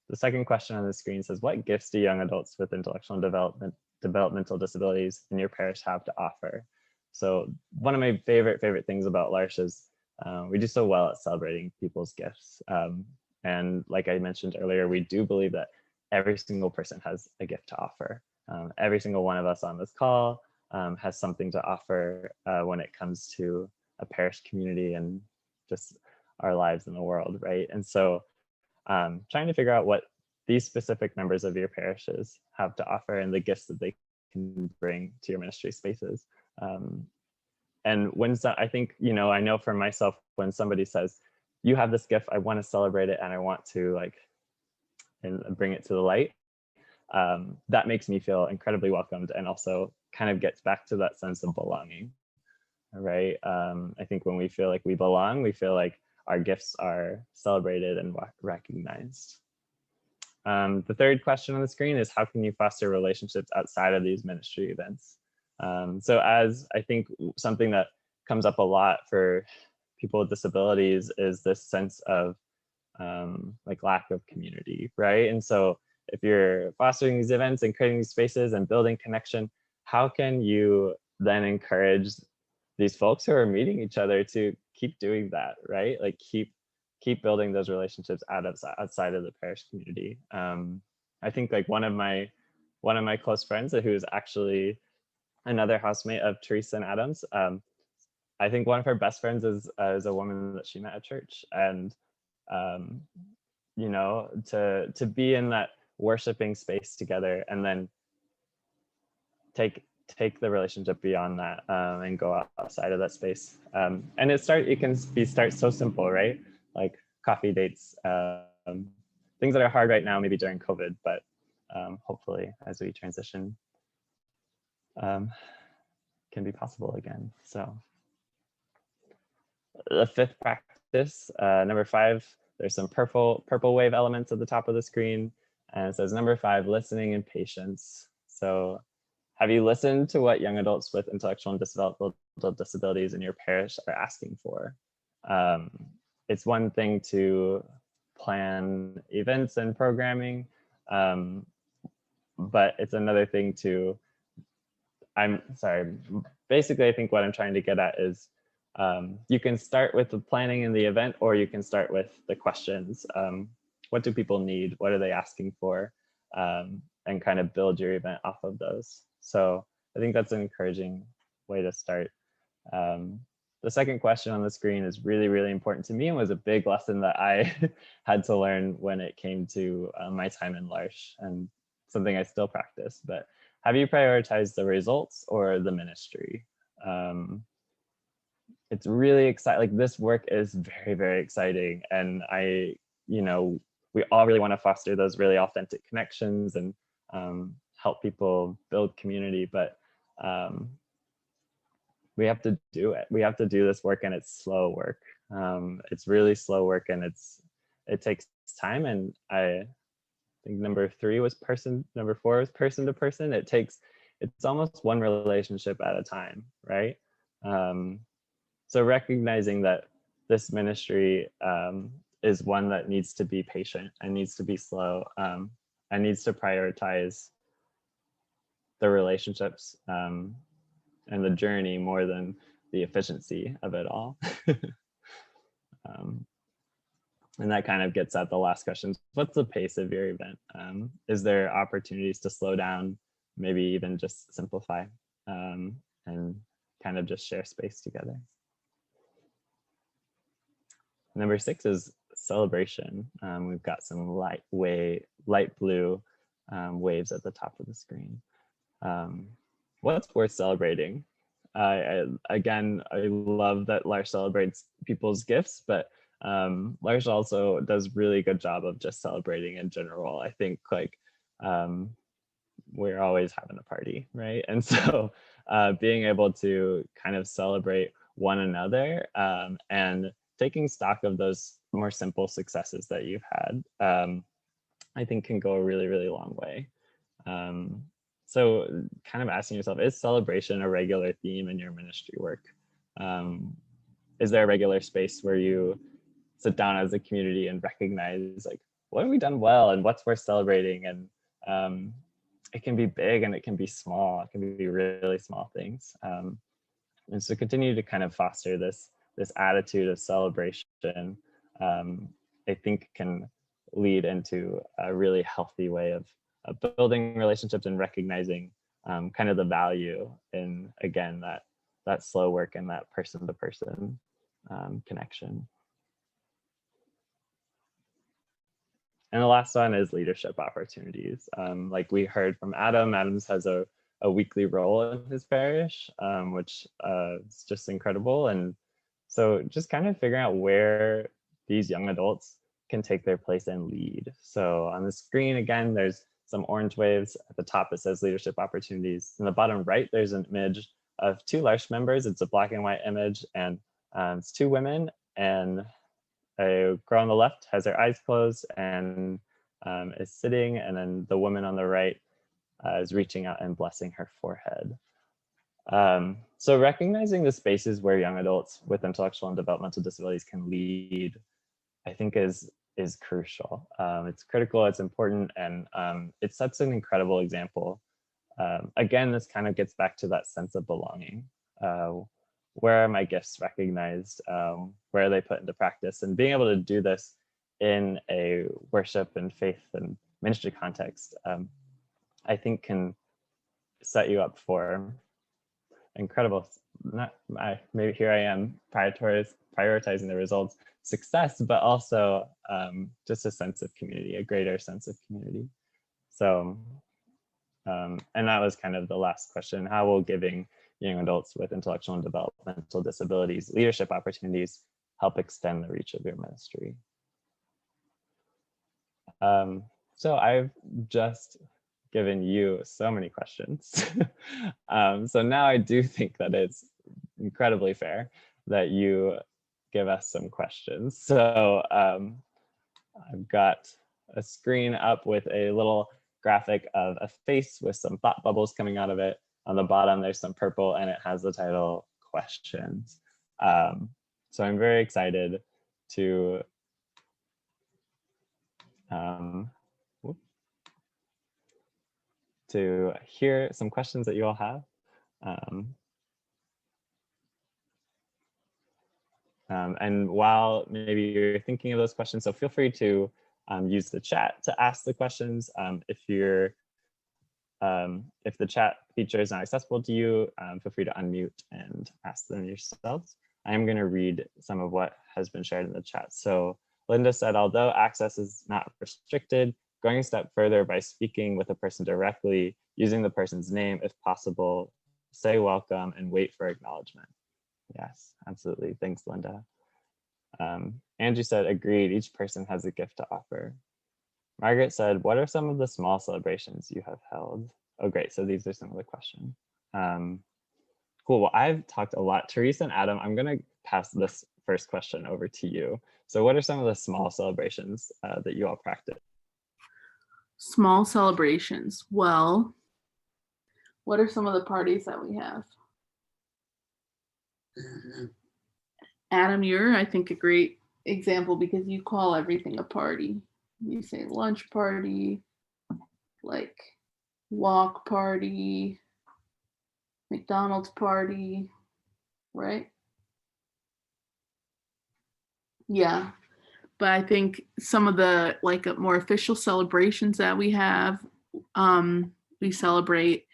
The second question on the screen says, what gifts do young adults with intellectual and developmental disabilities in your parish have to offer? So one of my favorite things about L'Arche is we do so well at celebrating people's gifts. And like I mentioned earlier, we do believe that every single person has a gift to offer. Every single one of us on this call has something to offer when it comes to a parish community and just our lives in the world, right? And so trying to figure out what these specific members of your parishes have to offer and the gifts that they can bring to your ministry spaces. And when I think, you know, I know for myself, when somebody says, you have this gift, I want to celebrate it and I want to like and bring it to the light, that makes me feel incredibly welcomed, and also kind of gets back to that sense of belonging, right? I think when we feel like we belong, we feel like our gifts are celebrated and recognized. The third question on the screen is, how can you foster relationships outside of these ministry events? So as I think something that comes up a lot for people with disabilities is this sense of like lack of community, right? And so if you're fostering these events and creating these spaces and building connection, how can you then encourage these folks who are meeting each other to keep doing that, right? Like keep building those relationships outside of the parish community. I think like one of my close friends, who is actually another housemate of Teresa and Adams, I think one of her best friends is a woman that she met at church, and you know, to be in that worshiping space together and then take the relationship beyond that, and go outside of that space. And it can start so simple, right? Like coffee dates, things that are hard right now, maybe during COVID, but hopefully as we transition can be possible again. So the fifth practice, number 5, there's some purple wave elements at the top of the screen. And it says number 5, listening and patience. So have you listened to what young adults with intellectual and developmental disabilities in your parish are asking for? It's one thing to plan events and programming, but it's another thing to, basically I think what I'm trying to get at is you can start with the planning and the event, or you can start with the questions. What do people need? What are they asking for? And kind of build your event off of those. So I think that's an encouraging way to start. The second question on the screen is really, really important to me and was a big lesson that I had to learn when it came to my time in L'Arche, and something I still practice. But have you prioritized the results or the ministry? It's really exciting. Like, this work is very, very exciting. And we all really want to foster those really authentic connections and help people build community, but we have to do it. We have to do this work, and it's slow work. It's really slow work, and it takes time. And I think number 4 was person to person. It's almost one relationship at a time, right? So recognizing that this ministry is one that needs to be patient and needs to be slow, and needs to prioritize the relationships and the journey more than the efficiency of it all. And that kind of gets at the last question. What's the pace of your event? Is there opportunities to slow down, maybe even just simplify, and kind of just share space together? Number 6 is celebration. We've got some light blue waves at the top of the screen. What's worth celebrating? Again, I love that L'Arche celebrates people's gifts, but L'Arche also does really good job of just celebrating in general. I think we're always having a party, right? And so being able to kind of celebrate one another and taking stock of those more simple successes that you've had, I think can go a really, really long way. So kind of asking yourself, is celebration a regular theme in your ministry work? Is there a regular space where you sit down as a community and recognize, like, what have we done well and what's worth celebrating? And it can be big and it can be small. It can be really small things. And so continue to kind of foster this attitude of celebration, I think can lead into a really healthy way of building relationships and recognizing kind of the value in, again, that slow work and that person to person connection. And the last one is leadership opportunities. Like we heard from Adams has a weekly role in his parish, which is just incredible. And so just kind of figuring out where these young adults can take their place and lead. So on the screen, again, there's some orange waves. At the top, it says leadership opportunities. In the bottom right, there's an image of 2 L'Arche members. It's a black and white image, and it's 2 women, and a girl on the left has her eyes closed and is sitting, and then the woman on the right is reaching out and blessing her forehead. So recognizing the spaces where young adults with intellectual and developmental disabilities can lead, I think is crucial. It's critical, it's important, and it sets an incredible example. Again, this kind of gets back to that sense of belonging. Where are my gifts recognized? Where are they put into practice? And being able to do this in a worship and faith and ministry context, I think can set you up for incredible, maybe here I am prioritizing the results, success, but also just a sense of community, a greater sense of community. So, and that was kind of the last question. How will giving young adults with intellectual and developmental disabilities leadership opportunities help extend the reach of your ministry? So I've just given you so many questions. So now I do think that it's incredibly fair that you give us some questions. So I've got a screen up with a little graphic of a face with some thought bubbles coming out of it. On the bottom, there's some purple and it has the title questions. So I'm very excited to hear some questions that you all have. And while maybe you're thinking of those questions, so feel free to use the chat to ask the questions. If the chat feature is not accessible to you, feel free to unmute and ask them yourselves. I am going to read some of what has been shared in the chat. So Linda said, although access is not restricted, going a step further by speaking with a person directly, using the person's name if possible, say welcome and wait for acknowledgement. Yes, absolutely. Thanks, Linda. Angie said, agreed, each person has a gift to offer. Margaret said, what are some of the small celebrations you have held? Oh, great. So these are some of the questions. Cool. Well, I've talked a lot. Teresa and Adam, I'm going to pass this first question over to you. So what are some of the small celebrations that you all practice? Small celebrations. Well, what are some of the parties that we have? Adam, you're, I think, a great example because you call everything a party. You say lunch party, like walk party, McDonald's party, right? Yeah, but I think some of the like more official celebrations that we have, we celebrate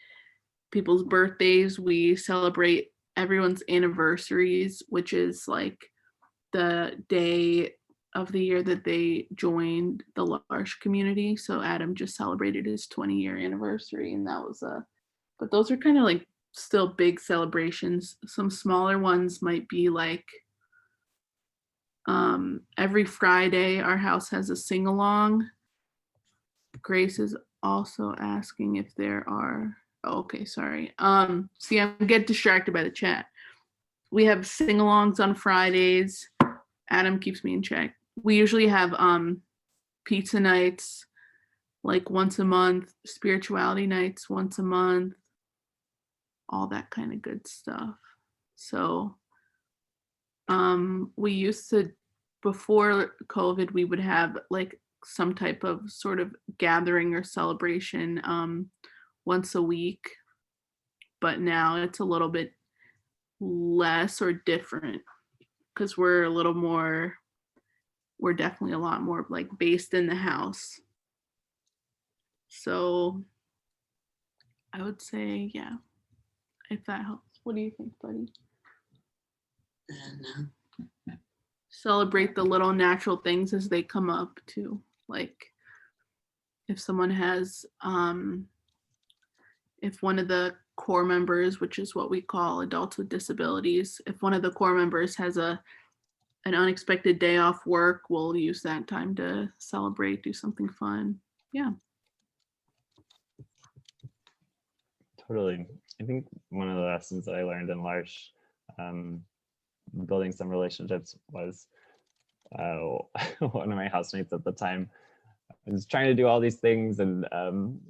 people's birthdays, we celebrate everyone's anniversaries, which is like the day of the year that they joined the L'Arche community. So Adam just celebrated his 20-year anniversary, and that was but those are kind of like still big celebrations. Some smaller ones might be like every Friday our house has a sing-along. Grace is also asking if there are, oh, okay, sorry. See, I'm getting distracted by the chat. We have sing-alongs on Fridays. Adam keeps me in check. We usually have pizza nights like once a month, spirituality nights once a month, all that kind of good stuff. So we used to, before COVID, we would have like some type of sort of gathering or celebration once a week, but now it's a little bit less or different because we're definitely a lot more like based in the house. So I would say, yeah, if that helps. What do you think, buddy? Celebrate the little natural things as they come up too. Like if someone has, if one of the core members, which is what we call adults with disabilities, if one of the core members has an unexpected day off work, we'll use that time to celebrate, do something fun. Yeah. Totally. I think one of the lessons that I learned in L'Arche, building some relationships, was one of my housemates at the time. I was trying to do all these things and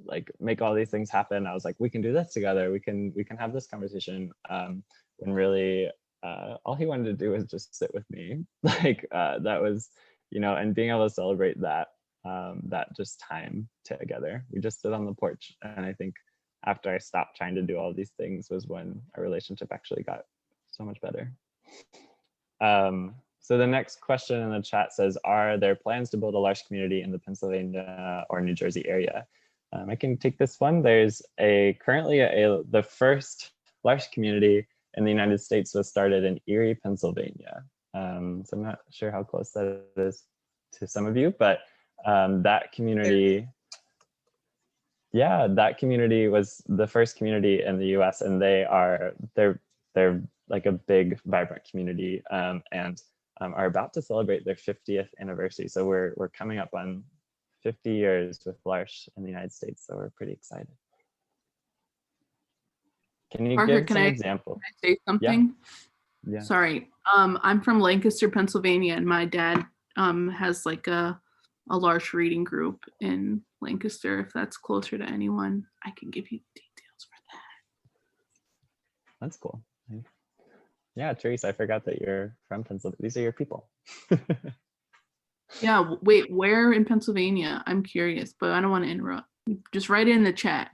like make all these things happen. I was like, we can do this together. We can have this conversation. When really all he wanted to do was just sit with me. Like that was, and being able to celebrate that just time together. We just sit on the porch, and I think after I stopped trying to do all these things was when our relationship actually got so much better. So the next question in the chat says, are there plans to build a L'Arche community in the Pennsylvania or New Jersey area? I can take this one. There's currently the first L'Arche community in the United States was started in Erie, Pennsylvania. So I'm not sure how close that is to some of you, but that community, yeah, that community was the first community in the US, and they're like a big, vibrant community, and are about to celebrate their 50th anniversary. So we're coming up on 50 years with L'Arche in the United States, so we're pretty excited. Can you Parker, give some examples? Can I say something? Yeah. Sorry. I'm from Lancaster, Pennsylvania, and my dad has like a large reading group in Lancaster. If that's closer to anyone, I can give you details for that. That's cool. Yeah, Teresa, I forgot that you're from Pennsylvania. These are your people. Yeah, wait, where in Pennsylvania? I'm curious, but I don't want to interrupt. Just write it in the chat.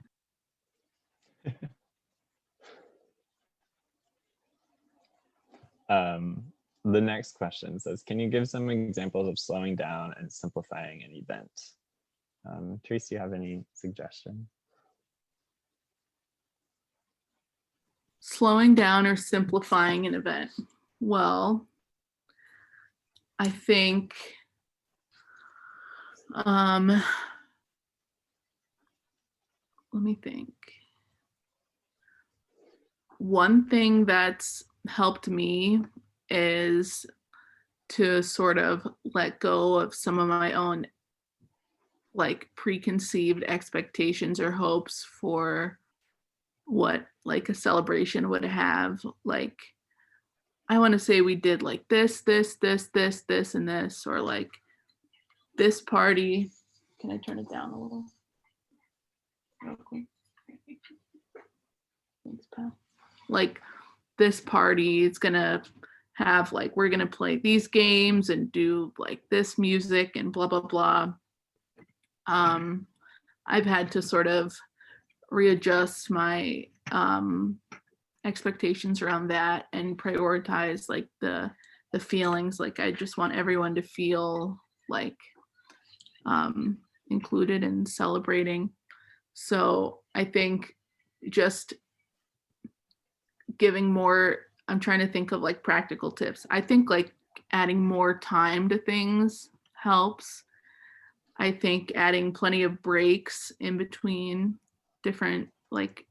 The next question says, can you give some examples of slowing down and simplifying an event? Teresa, do you have any suggestions? Slowing down or simplifying an event. Well, I think let me think. One thing that's helped me is to sort of let go of some of my own like preconceived expectations or hopes for what like a celebration would have. Like, I want to say we did like this, and this, or like this party. Can I turn it down a little? Real quick. Thanks, pal. Like this party, it's gonna have like, we're gonna play these games and do like this music and blah, blah, blah. I've had to sort of readjust my expectations around that and prioritize like the feelings. Like I just want everyone to feel like included and celebrating. So I think just giving more, I'm trying to think of like practical tips. I think like adding more time to things helps. I think adding plenty of breaks in between different like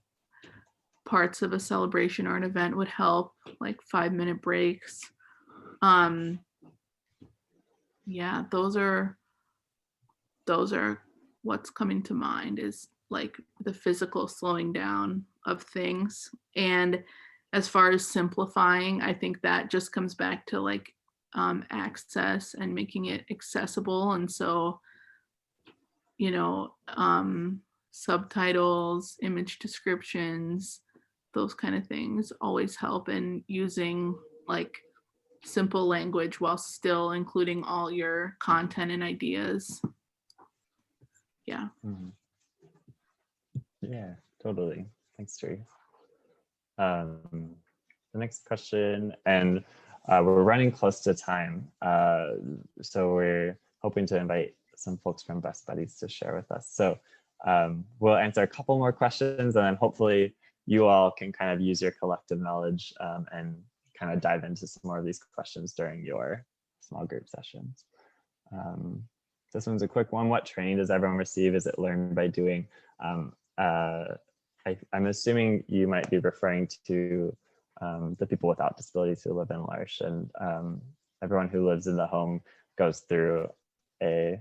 parts of a celebration or an event would help, like 5-minute breaks. Yeah, those are what's coming to mind, is like the physical slowing down of things. And as far as simplifying, I think that just comes back to like access and making it accessible. And so, you know, subtitles, image descriptions, those kind of things always help, and using like simple language while still including all your content and ideas. Yeah. Mm-hmm. Yeah, totally. Thanks, Teresa. The next question, and we're running close to time, so we're hoping to invite some folks from Best Buddies to share with us. So we'll answer a couple more questions, and then hopefully you all can kind of use your collective knowledge and kind of dive into some more of these questions during your small group sessions. This one's a quick one. What training does everyone receive? Is it learned by doing? I'm assuming you might be referring to the people without disabilities who live in L'Arche, and everyone who lives in the home goes through a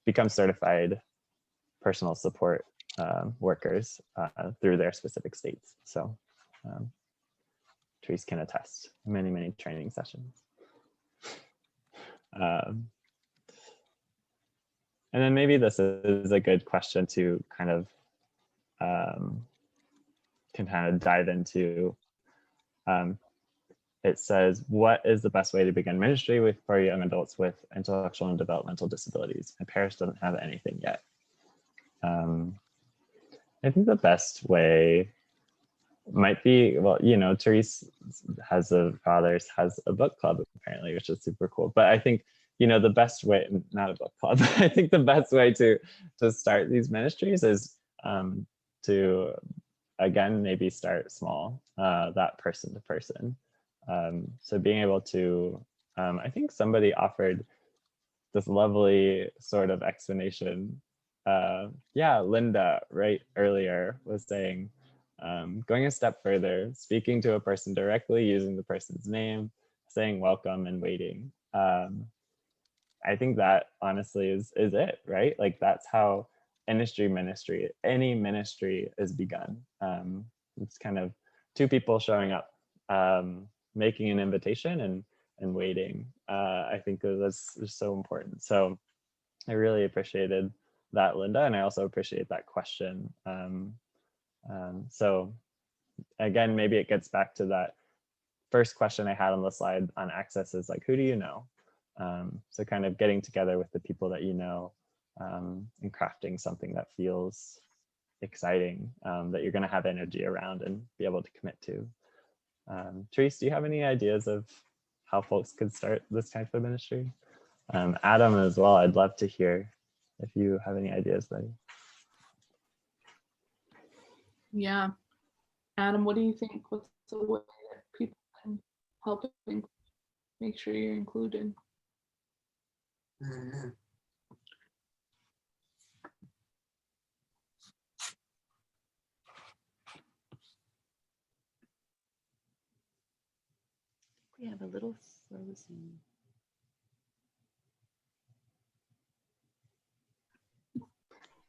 becomes certified personal support workers through their specific states. So Therese can attest many, many training sessions. And then maybe this is a good question to kind of can kind of dive into. It says, what is the best way to begin ministry for young adults with intellectual and developmental disabilities? My parish doesn't have anything yet. I think the best way might be, well, you know, Therese has a book club apparently, which is super cool. But I think, you know, the best way, not a book club, but I think the best way to start these ministries is to, again, maybe start small, that person to person. So being able to, I think somebody offered this lovely sort of explanation. Yeah, Linda, right earlier, was saying, going a step further, speaking to a person directly, using the person's name, saying welcome and waiting. I think that honestly is it, right? Like that's how any ministry is begun. It's kind of two people showing up, making an invitation and waiting. I think that's just so important. So I really appreciated that, Linda, and I also appreciate that question. So again, maybe it gets back to that first question I had on the slide on access is like, who do you know? So kind of getting together with the people that you know, and crafting something that feels exciting, that you're going to have energy around and be able to commit to. Therese, do you have any ideas of how folks could start this type of ministry? Adam as well, I'd love to hear if you have any ideas, buddy. Yeah. Adam, what do you think? What's the way that people can help make sure you're included? We have a little frozen.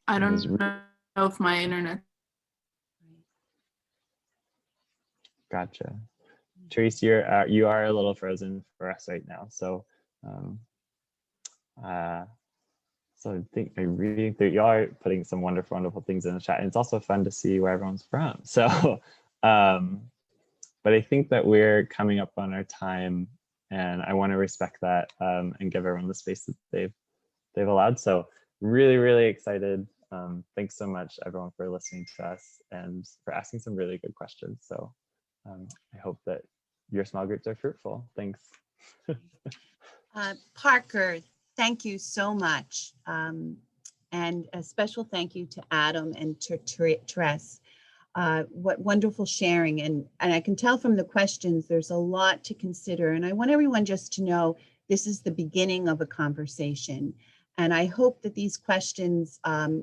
I don't know if my internet. Gotcha. Therese, you are a little frozen for us right now. So, so I really think you are putting some wonderful, wonderful things in the chat. And it's also fun to see where everyone's from. So, but I think that we're coming up on our time, and I want to respect that, and give everyone the space that they've allowed. So really, really excited. Thanks so much, everyone, for listening to us and for asking some really good questions. So I hope that your small groups are fruitful. Thanks. Parker, thank you so much. And a special thank you to Adam and to Therese. What wonderful sharing. And I can tell from the questions, there's a lot to consider. And I want everyone just to know this is the beginning of a conversation. And I hope that these questions,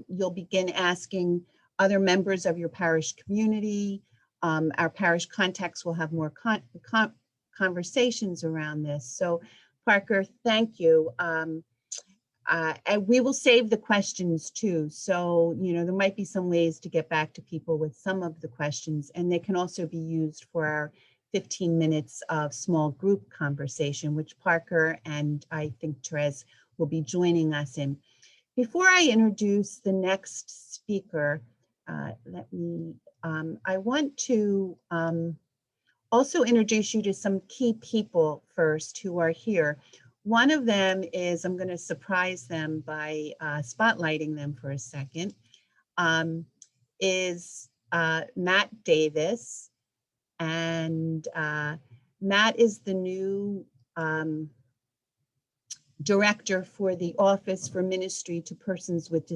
you'll begin asking other members of your parish community. Our parish contacts will have more conversations around this. So Parker, thank you. And we will save the questions too. So, there might be some ways to get back to people with some of the questions, and they can also be used for our 15 minutes of small group conversation, which Parker and I think Therese will be joining us in. Before I introduce the next speaker, I want to also introduce you to some key people first who are here. One of them is, I'm going to surprise them by spotlighting them for a second, is Matt Davis. And Matt is the new director for the Office for Ministry to Persons with,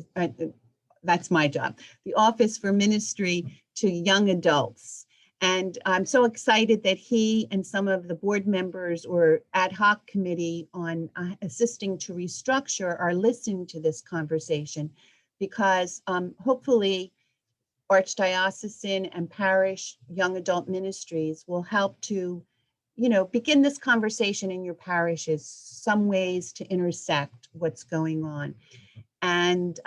that's my job, the Office for Ministry to Young Adults. And I'm so excited that he and some of the board members or ad hoc committee on assisting to restructure are listening to this conversation, because hopefully Archdiocesan and parish young adult ministries will help to, begin this conversation in your parishes, some ways to intersect what's going on. And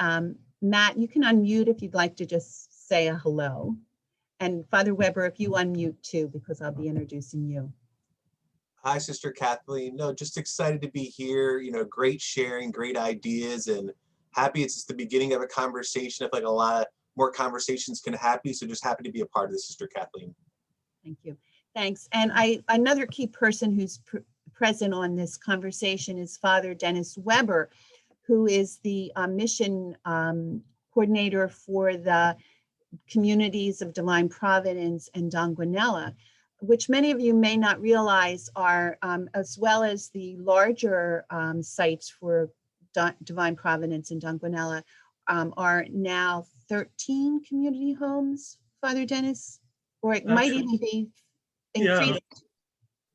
Matt, you can unmute if you'd like to just say a hello. And Father Weber, if you unmute too, because I'll be introducing you. Hi, Sister Kathleen. No, just excited to be here. Great sharing, great ideas, and happy it's just the beginning of a conversation. I feel like a lot of more conversations can happen. So just happy to be a part of this, Sister Kathleen. Thank you. Thanks. And another key person who's present on this conversation is Father Dennis Weber, who is the mission coordinator for the communities of Divine Providence and Donguanella, which many of you may not realize are, as well as the larger sites for Divine Providence and Donguanella, are now 13 community homes, Father Dennis, or it might even be increased.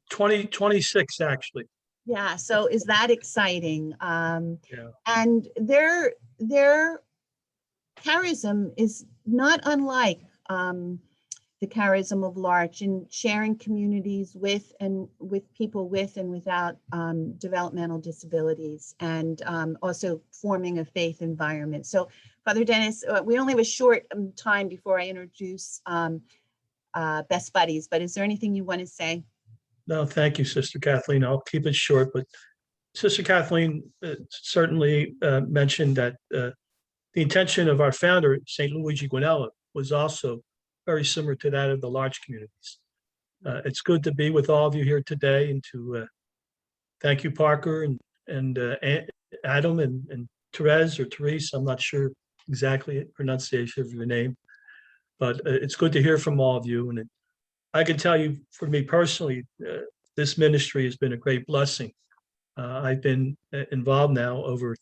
26 actually. Yeah, so is that exciting? Yeah. And their charism is not unlike the charism of Larch in sharing communities with people with and without developmental disabilities, and also forming a faith environment. So Father Dennis, we only have a short time before I introduce Best Buddies, but is there anything you want to say? No, thank you, Sister Kathleen. I'll keep it short, but Sister Kathleen certainly mentioned that the intention of our founder, St. Luigi Guinella, was also very similar to that of the large communities. It's good to be with all of you here today, and to thank you, Parker, and Adam, and Therese or Therese. I'm not sure exactly pronunciation of your name, but it's good to hear from all of you. And I can tell you, for me personally, this ministry has been a great blessing. I've been involved now over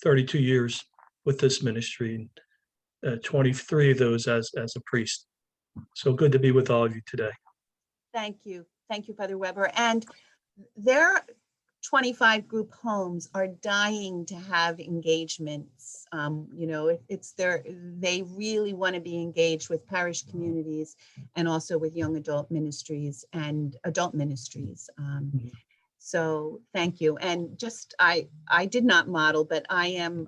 32 years with this ministry, and 23 of those as a priest. So good to be with all of you today. Thank you, Father Weber. And their 25 group homes are dying to have engagements. You know, they really want to be engaged with parish communities and also with young adult ministries and adult ministries. So thank you. And just, I did not model, but I am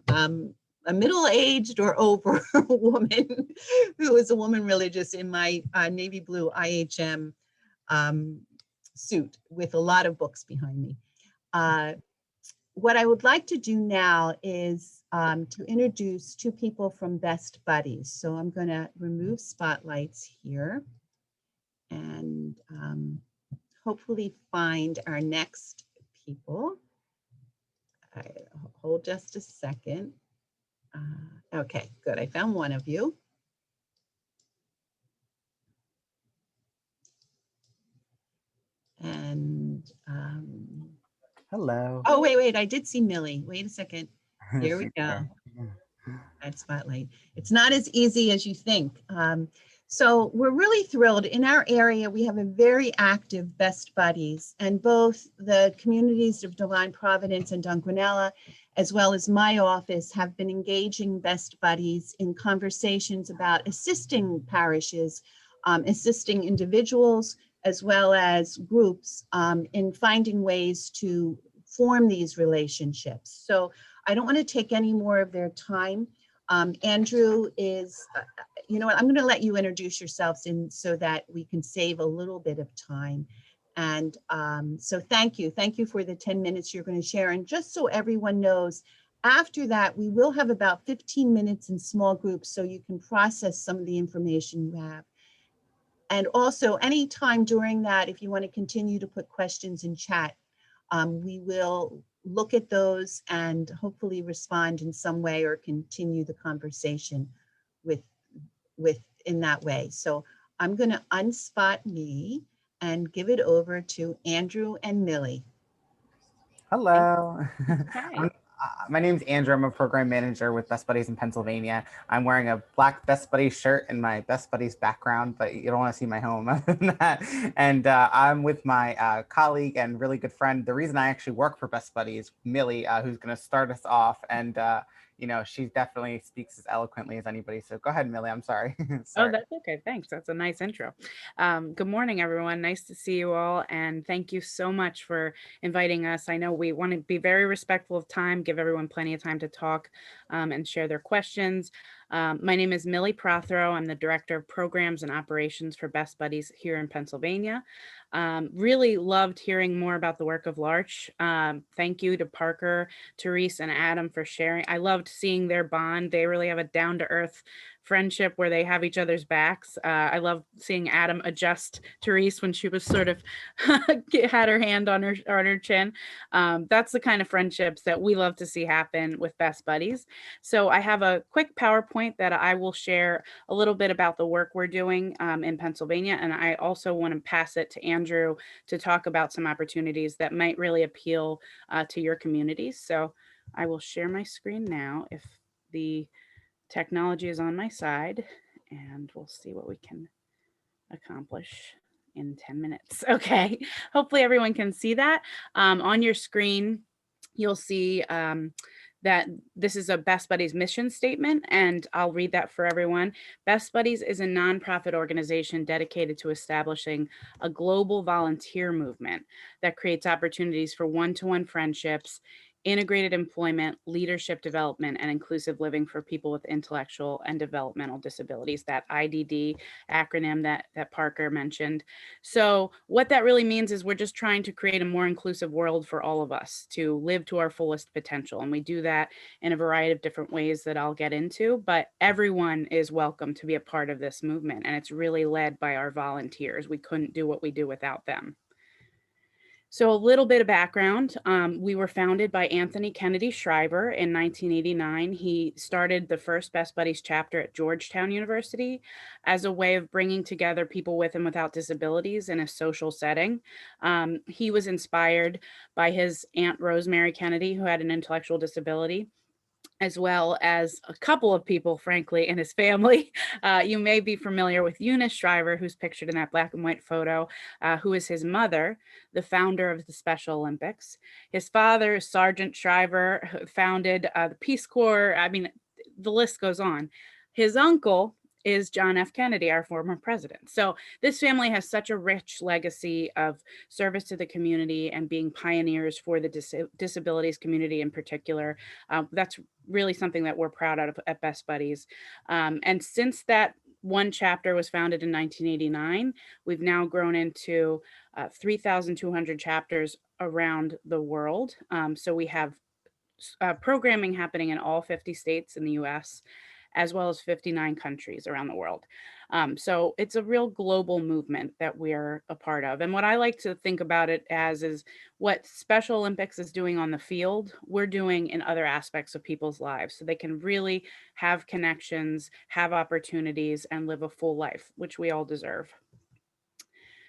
a middle-aged or over woman who is a woman religious in my navy blue IHM suit with a lot of books behind me. What I would like to do now is to introduce two people from Best Buddies. So I'm going to remove spotlights here and hopefully find our next people. Hold just a second. Okay, good. I found one of you. And hello. Oh, wait, I did see Millie. Wait a second. Here we go. That spotlight. It's not as easy as you think. So we're really thrilled. In our area, we have a very active Best Buddies, and both the communities of Divine Providence and Dunquinella, as well as my office, have been engaging Best Buddies in conversations about assisting parishes, assisting individuals, as well as groups in finding ways to form these relationships. So I don't want to take any more of their time. Andrew is, you know what, I'm going to let you introduce yourselves so that we can save a little bit of time. And so thank you for the 10 minutes you're going to share. And just so everyone knows, after that, we will have about 15 minutes in small groups so you can process some of the information you have. And also anytime during that, if you want to continue to put questions in chat, we will look at those and hopefully respond in some way or continue the conversation with in that way. So I'm going to unspot me and give it over to Andrew and Millie. Hello. Hi. My name's Andrew. I'm a program manager with Best Buddies in Pennsylvania. I'm wearing a black Best Buddies shirt and my Best Buddies background, but you don't want to see my home other than that. And I'm with my colleague and really good friend. The reason I actually work for Best Buddies, Millie, who's going to start us off. And you know, she definitely speaks as eloquently as anybody. So go ahead, Millie. I'm sorry. Oh, that's okay. Thanks. That's a nice intro. Good morning, everyone. Nice to see you all. And thank you so much for inviting us. I know we want to be very respectful of time, give everyone plenty of time to talk and share their questions. My name is Millie Prothero. I'm the Director of Programs and Operations for Best Buddies here in Pennsylvania. Really loved hearing more about the work of Larch. Thank you to Parker, Therese, and Adam for sharing. I loved seeing their bond. They really have a down-to-earth friendship where they have each other's backs. I love seeing Adam adjust Therese when she was sort of had her hand on her chin. That's the kind of friendships that we love to see happen with Best Buddies. So I have a quick PowerPoint that I will share a little bit about the work we're doing in Pennsylvania. And I also want to pass it to Andrew to talk about some opportunities that might really appeal to your communities. So I will share my screen now if the technology is on my side, and we'll see what we can accomplish in 10 minutes. Okay, hopefully everyone can see that. On your screen, you'll see that this is a Best Buddies mission statement, and I'll read that for everyone. Best Buddies is a nonprofit organization dedicated to establishing a global volunteer movement that creates opportunities for one-to-one friendships, integrated employment, leadership development, and inclusive living for people with intellectual and developmental disabilities, that IDD acronym that Parker mentioned. So what that really means is we're just trying to create a more inclusive world for all of us to live to our fullest potential. And we do that in a variety of different ways that I'll get into, but everyone is welcome to be a part of this movement. And it's really led by our volunteers. We couldn't do what we do without them. So a little bit of background, we were founded by Anthony Kennedy Shriver in 1989. He started the first Best Buddies chapter at Georgetown University as a way of bringing together people with and without disabilities in a social setting. He was inspired by his Aunt Rosemary Kennedy, who had an intellectual disability, as well as a couple of people, frankly, in his family. You may be familiar with Eunice Shriver, who's pictured in that black and white photo, who is his mother, the founder of the Special Olympics. His father, Sergeant Shriver, who founded the Peace Corps. I mean, the list goes on. His uncle is John F. Kennedy, our former president. So this family has such a rich legacy of service to the community and being pioneers for the disabilities community in particular. That's really something that we're proud of at Best Buddies. And since that one chapter was founded in 1989, we've now grown into 3,200 chapters around the world. So we have programming happening in all 50 states in the US, as well as 59 countries around the world. So it's a real global movement that we're a part of. And what I like to think about it as is what Special Olympics is doing on the field, we're doing in other aspects of people's lives. So they can really have connections, have opportunities, and live a full life, which we all deserve.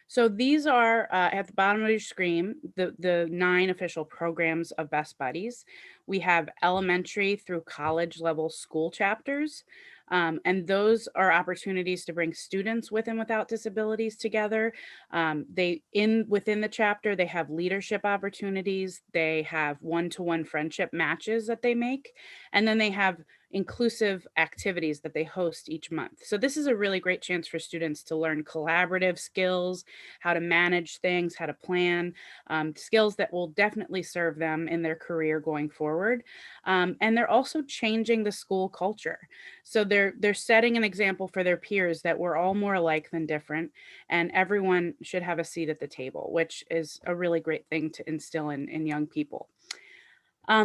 So these are at the bottom of your screen, the 9 official programs of Best Buddies. We have elementary through college level school chapters. And those are opportunities to bring students with and without disabilities together. Within the chapter, they have leadership opportunities. They have one-to-one friendship matches that they make. And then they have inclusive activities that they host each month. So this is a really great chance for students to learn collaborative skills, how to manage things, how to plan, skills that will definitely serve them in their career going forward. And they're also changing the school culture. So they're setting an example for their peers that we're all more alike than different, and everyone should have a seat at the table, which is a really great thing to instill in young people.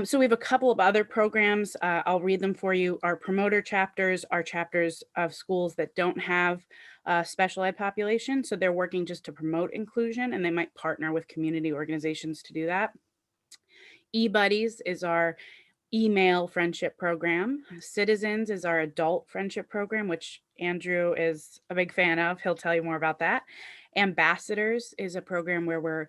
So we have a couple of other programs. I'll read them for you. Our promoter chapters are chapters of schools that don't have a special ed population. So they're working just to promote inclusion, and they might partner with community organizations to do that. eBuddies is our email friendship program. Citizens is our adult friendship program, which Andrew is a big fan of. He'll tell you more about that. Ambassadors is a program where we're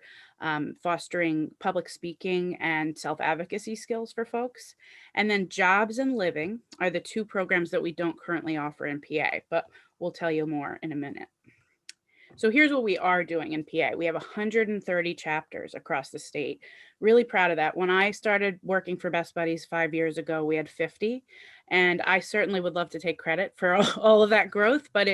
fostering public speaking and self-advocacy skills for folks. And then Jobs and Living are the 2 programs that we don't currently offer in PA, but we'll tell you more in a minute. So here's what we are doing in PA. We have 130 chapters across the state. Really proud of that. When I started working for Best Buddies 5 years ago, we had 50. And I certainly would love to take credit for all of that growth, but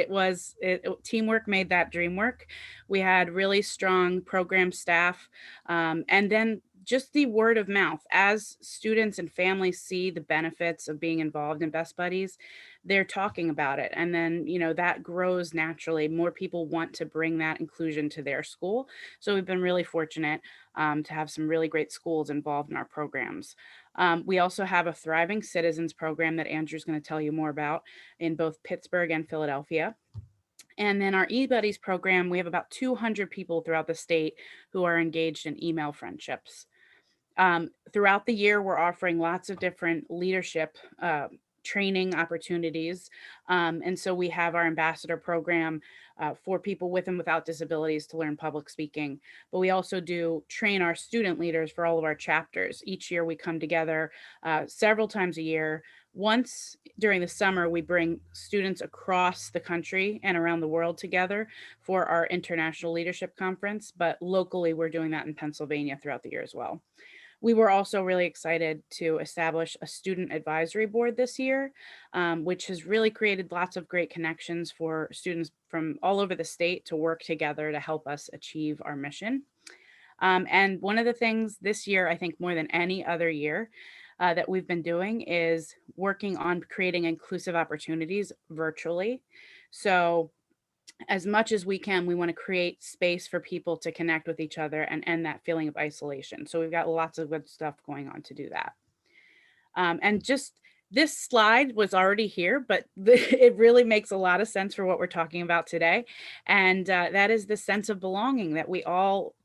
teamwork made that dream work. We had really strong program staff. And then just the word of mouth, as students and families see the benefits of being involved in Best Buddies, they're talking about it. And then, that grows naturally. More people want to bring that inclusion to their school. So we've been really fortunate to have some really great schools involved in our programs. We also have a Thriving Citizens program that Andrew's going to tell you more about in both Pittsburgh and Philadelphia. And then our eBuddies program, we have about 200 people throughout the state who are engaged in email friendships. Throughout the year, we're offering lots of different leadership training opportunities. And so we have our ambassador program for people with and without disabilities to learn public speaking. But we also do train our student leaders for all of our chapters. Each year we come together several times a year. Once during the summer, we bring students across the country and around the world together for our International Leadership Conference. But locally, we're doing that in Pennsylvania throughout the year as well. We were also really excited to establish a student advisory board this year, which has really created lots of great connections for students from all over the state to work together to help us achieve our mission. And one of the things this year, I think more than any other year, that we've been doing is working on creating inclusive opportunities virtually. So as much as we can, we want to create space for people to connect with each other and end that feeling of isolation. So we've got lots of good stuff going on to do that. And just this slide was already here, but it really makes a lot of sense for what we're talking about today. And that is the sense of belonging that we all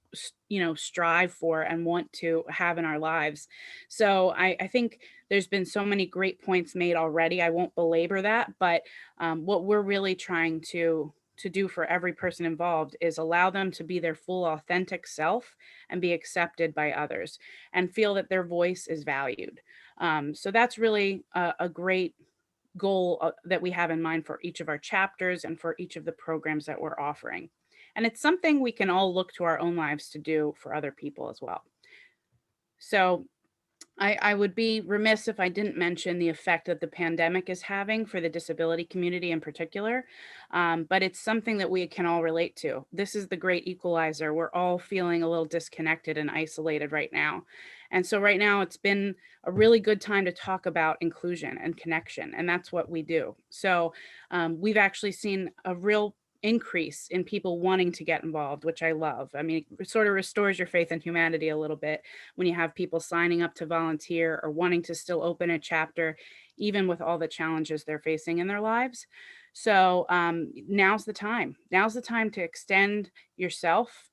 strive for and want to have in our lives. So I think there's been so many great points made already. I won't belabor that, but what we're really trying to do for every person involved is allow them to be their full authentic self and be accepted by others and feel that their voice is valued. So that's really a great goal that we have in mind for each of our chapters and for each of the programs that we're offering. And it's something we can all look to our own lives to do for other people as well. So I would be remiss if I didn't mention the effect that the pandemic is having for the disability community in particular, but it's something that we can all relate to. This is the great equalizer. We're all feeling a little disconnected and isolated right now. And so right now it's been a really good time to talk about inclusion and connection, and that's what we do. So we've actually seen a real increase in people wanting to get involved, which I love. I mean, it sort of restores your faith in humanity a little bit when you have people signing up to volunteer or wanting to still open a chapter, even with all the challenges they're facing in their lives. So now's the time. Now's the time to extend yourself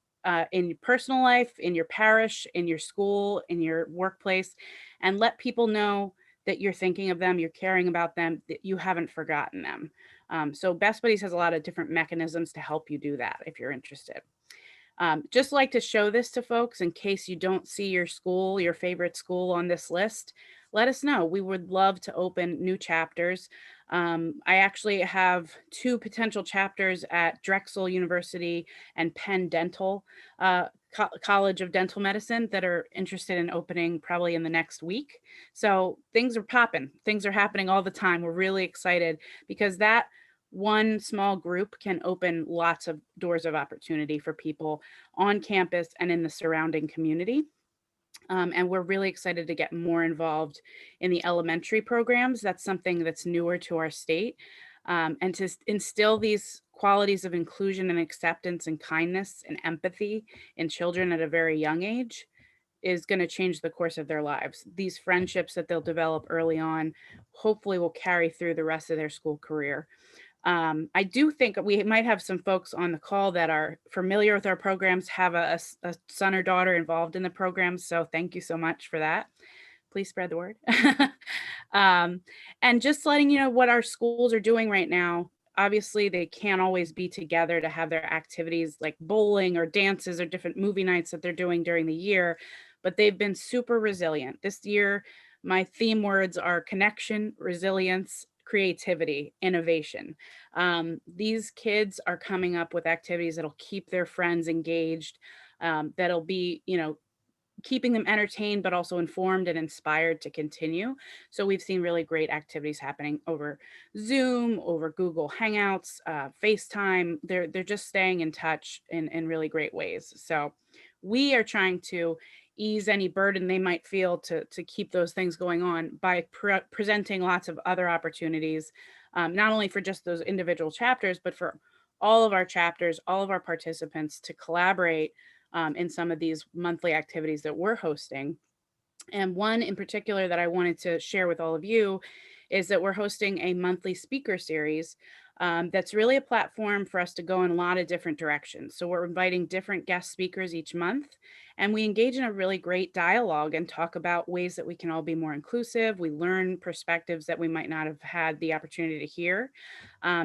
in your personal life, in your parish, in your school, in your workplace, and let people know that you're thinking of them, you're caring about them, that you haven't forgotten them. So Best Buddies has a lot of different mechanisms to help you do that if you're interested. Just like to show this to folks in case you don't see your school, your favorite school on this list, let us know. We would love to open new chapters. I actually have 2 potential chapters at Drexel University and Penn Dental College of Dental Medicine that are interested in opening probably in the next week. So things are popping. Things are happening all the time. We're really excited because that one small group can open lots of doors of opportunity for people on campus and in the surrounding community. And we're really excited to get more involved in the elementary programs. That's something that's newer to our state. And to instill these qualities of inclusion and acceptance and kindness and empathy in children at a very young age is going to change the course of their lives. These friendships that they'll develop early on hopefully will carry through the rest of their school career. I do think we might have some folks on the call that are familiar with our programs, have a son or daughter involved in the programs. So thank you so much for that. Please spread the word. And just letting you know what our schools are doing right now. Obviously, they can't always be together to have their activities like bowling or dances or different movie nights that they're doing during the year, but they've been super resilient. This year, my theme words are connection, resilience, creativity, innovation. These kids are coming up with activities that'll keep their friends engaged, that'll be, keeping them entertained, but also informed and inspired to continue. So we've seen really great activities happening over Zoom, over Google Hangouts, FaceTime. They're just staying in touch in really great ways. So we are trying to ease any burden they might feel to keep those things going on by presenting lots of other opportunities, not only for just those individual chapters, but for all of our chapters, all of our participants to collaborate in some of these monthly activities that we're hosting. And one in particular that I wanted to share with all of you is that we're hosting a monthly speaker series that's really a platform for us to go in a lot of different directions. So we're inviting different guest speakers each month, and we engage in a really great dialogue and talk about ways that we can all be more inclusive. We learn perspectives that we might not have had the opportunity to hear.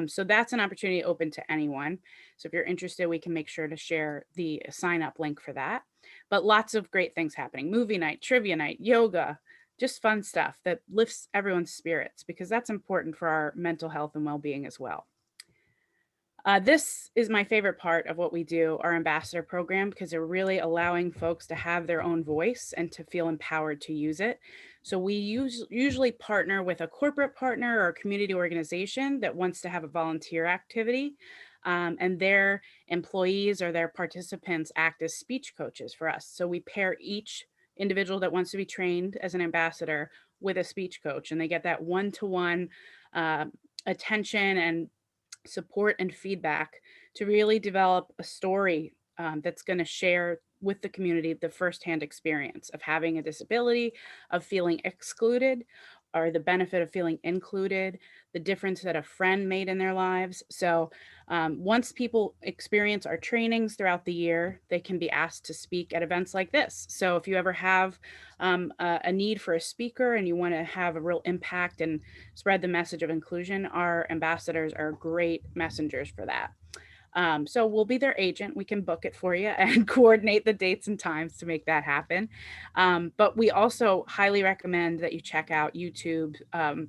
So that's an opportunity open to anyone. So if you're interested, we can make sure to share the sign up link for that. But lots of great things happening: movie night, trivia night, yoga, just fun stuff that lifts everyone's spirits, because that's important for our mental health and well-being as well. This is my favorite part of what we do, our ambassador program, because they're really allowing folks to have their own voice and to feel empowered to use it. So we usually partner with a corporate partner or a community organization that wants to have a volunteer activity. And their employees or their participants act as speech coaches for us. So we pair each individual that wants to be trained as an ambassador with a speech coach, and they get that one-to-one attention and support and feedback to really develop a story that's going to share with the community the firsthand experience of having a disability, of feeling excluded, or the benefit of feeling included, the difference that a friend made in their lives. So once people experience our trainings throughout the year, they can be asked to speak at events like this. So if you ever have a need for a speaker and you want to have a real impact and spread the message of inclusion, our ambassadors are great messengers for that. So we'll be their agent. We can book it for you and coordinate the dates and times to make that happen. But we also highly recommend that you check out YouTube.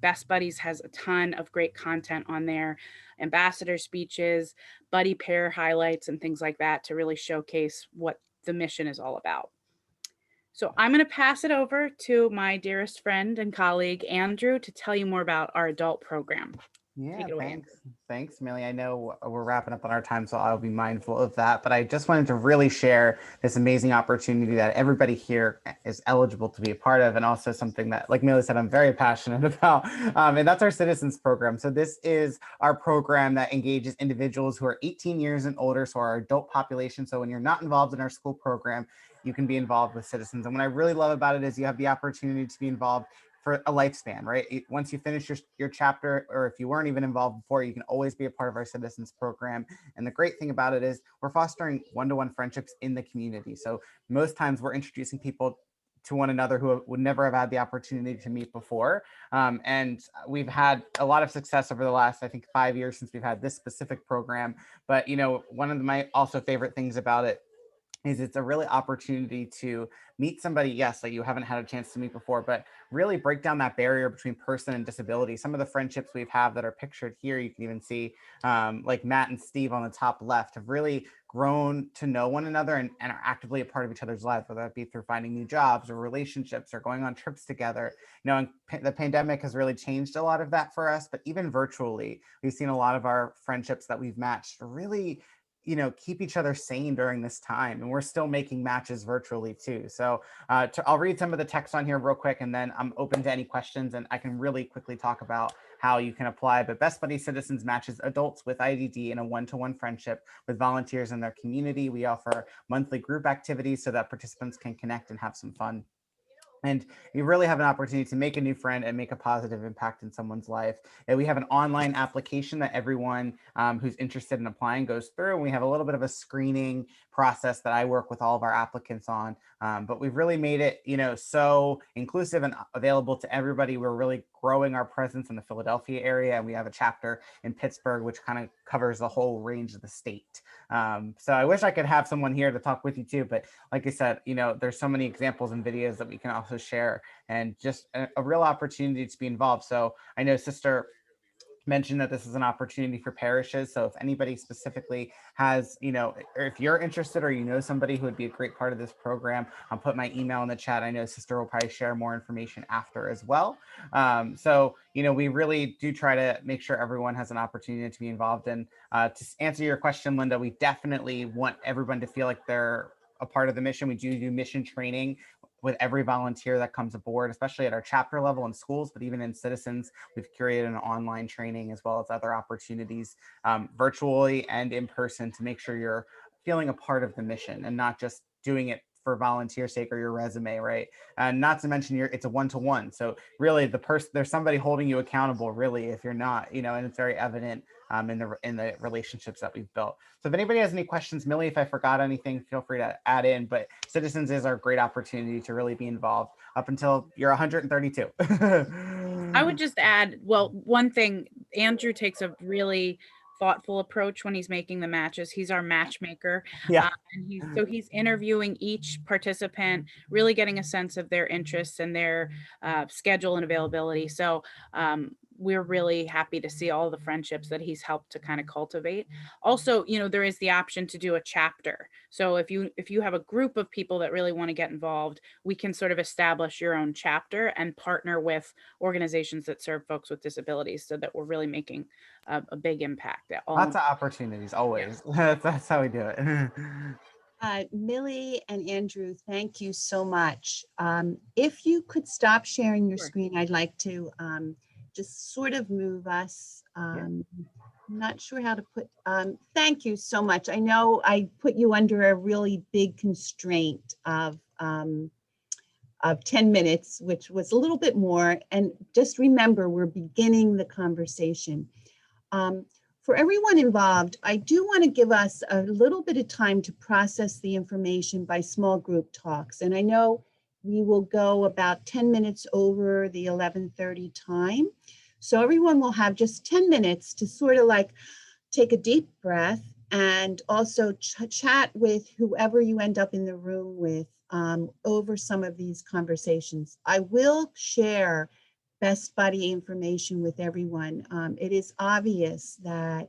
Best Buddies has a ton of great content on there, ambassador speeches, buddy pair highlights, and things like that to really showcase what the mission is all about. So I'm going to pass it over to my dearest friend and colleague, Andrew, to tell you more about our adult program. Yeah, Take it away, thanks. Thanks, Millie. I know we're wrapping up on our time, so I'll be mindful of that. But I just wanted to really share this amazing opportunity that everybody here is eligible to be a part of, and also something that, like Millie said, I'm very passionate about. And that's our Citizens Program. So this is our program that engages individuals who are 18 years and older, so our adult population. So when you're not involved in our school program, you can be involved with Citizens. And what I really love about it is you have the opportunity to be involved for a lifespan, right? Once you finish your chapter, or if you weren't even involved before, you can always be a part of our Citizens Program. And the great thing about it is we're fostering one-to-one friendships in the community. So most times we're introducing people to one another who would never have had the opportunity to meet before. And we've had a lot of success over the last, I think, 5 years since we've had this specific program. But, one of my also favorite things about it is it's a really opportunity to meet somebody, yes, that you haven't had a chance to meet before, but really break down that barrier between person and disability. Some of the friendships we've had that are pictured here, you can even see like Matt and Steve on the top left have really grown to know one another and are actively a part of each other's lives, whether that be through finding new jobs or relationships or going on trips together. And the pandemic has really changed a lot of that for us, but even virtually, we've seen a lot of our friendships that we've matched really keep each other sane during this time. And we're still making matches virtually too. So I'll read some of the text on here real quick, and then I'm open to any questions, and I can really quickly talk about how you can apply. But Best Buddy Citizens matches adults with IDD in a one-to-one friendship with volunteers in their community. We offer monthly group activities so that participants can connect and have some fun. And you really have an opportunity to make a new friend and make a positive impact in someone's life. And we have an online application that everyone who's interested in applying goes through. And we have a little bit of a screening process that I work with all of our applicants on. But we've really made it, so inclusive and available to everybody. We're really growing our presence in the Philadelphia area. And we have a chapter in Pittsburgh, which kind of covers the whole range of the state. So I wish I could have someone here to talk with you too. But like I said, there's so many examples and videos that we can also share, and just a real opportunity to be involved. So I know Sister mentioned that this is an opportunity for parishes. So if anybody specifically has, or if you're interested or somebody who would be a great part of this program, I'll put my email in the chat. I know Sister will probably share more information after as well. So, we really do try to make sure everyone has an opportunity to be involved. And to answer your question, Linda, we definitely want everyone to feel like they're a part of the mission. We do mission training with every volunteer that comes aboard, especially at our chapter level in schools, but even in Citizens, we've curated an online training as well as other opportunities virtually and in person to make sure you're feeling a part of the mission and not just doing it for volunteer sake or your resume, right? And not to mention it's a one-to-one. So really there's somebody holding you accountable really if you're not, and it's very evident in the relationships that we've built. So if anybody has any questions, Millie, if I forgot anything, feel free to add in, but Citizens is our great opportunity to really be involved up until you're 132. I would just add, well, one thing, Andrew takes a really thoughtful approach when he's making the matches. He's our matchmaker. Yeah. And he's interviewing each participant, really getting a sense of their interests and their schedule and availability. So we're really happy to see all the friendships that he's helped to kind of cultivate. Also, there is the option to do a chapter. So if you have a group of people that really want to get involved, we can sort of establish your own chapter and partner with organizations that serve folks with disabilities, so that we're really making a big impact at all. Lots of opportunities, always. That's how we do it. Millie and Andrew, thank you so much. If you could stop sharing your Sure. screen, I'd like to just sort of move us. I'm not sure how to put, thank you so much. I know I put you under a really big constraint of 10 minutes, which was a little bit more. And just remember, we're beginning the conversation. For everyone involved, I do want to give us a little bit of time to process the information by small group talks. And I know we will go about 10 minutes over the 11:30 time. So everyone will have just 10 minutes to sort of like take a deep breath and also chat with whoever you end up in the room with over some of these conversations. I will share Best Buddy information with everyone. It is obvious that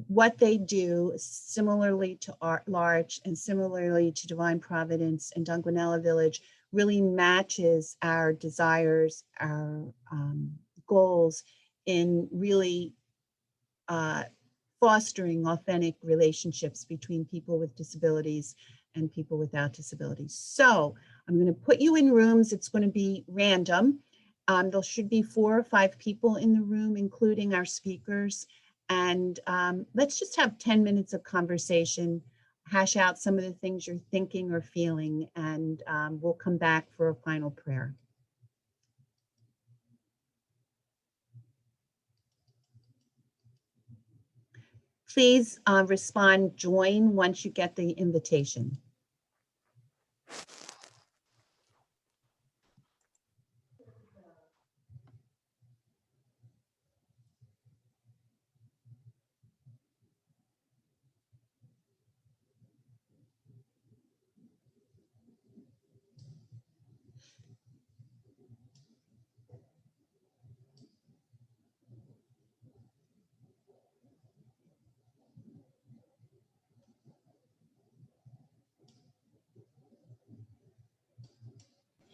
what they do, similarly to Larch and similarly to Divine Providence and Dunguanella Village, really matches our desires, our goals in really fostering authentic relationships between people with disabilities and people without disabilities. So I'm going to put you in rooms. It's going to be random. There should be 4 or 5 people in the room, including our speakers. And let's just have 10 minutes of conversation, hash out some of the things you're thinking or feeling, and we'll come back for a final prayer. Please respond, join once you get the invitation.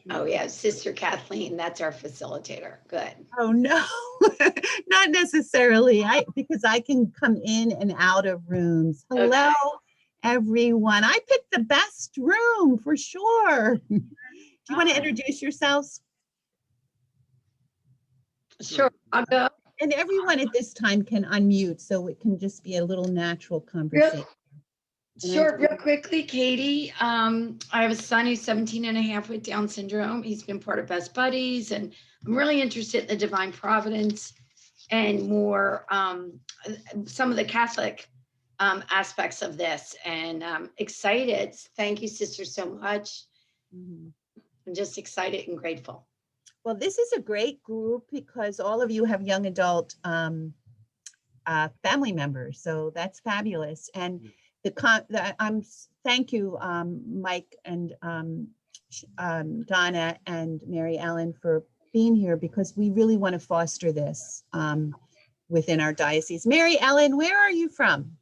Oh yeah, Sister Kathleen, that's our facilitator. Good. Oh no, not necessarily. Because I can come in and out of rooms. Hello, Okay. everyone. I picked the best room for sure. Do you want to Hi. introduce yourselves? Sure, I'll go. And everyone at this time can unmute, so it can just be a little natural conversation. Real quickly, Katie. I have a son who's 17 and a half with Down syndrome. He's been part of Best Buddies, and I'm really interested in the Divine Providence and more some of the Catholic aspects of this, and excited. Thank you, sister, so much. Mhm. I'm just excited and grateful. Well, this is a great group because all of you have young adult family members, so that's fabulous. And thank you, Mike and Donna and Mary Ellen for being here, because we really want to foster this within our diocese. Mary Ellen, where are you from?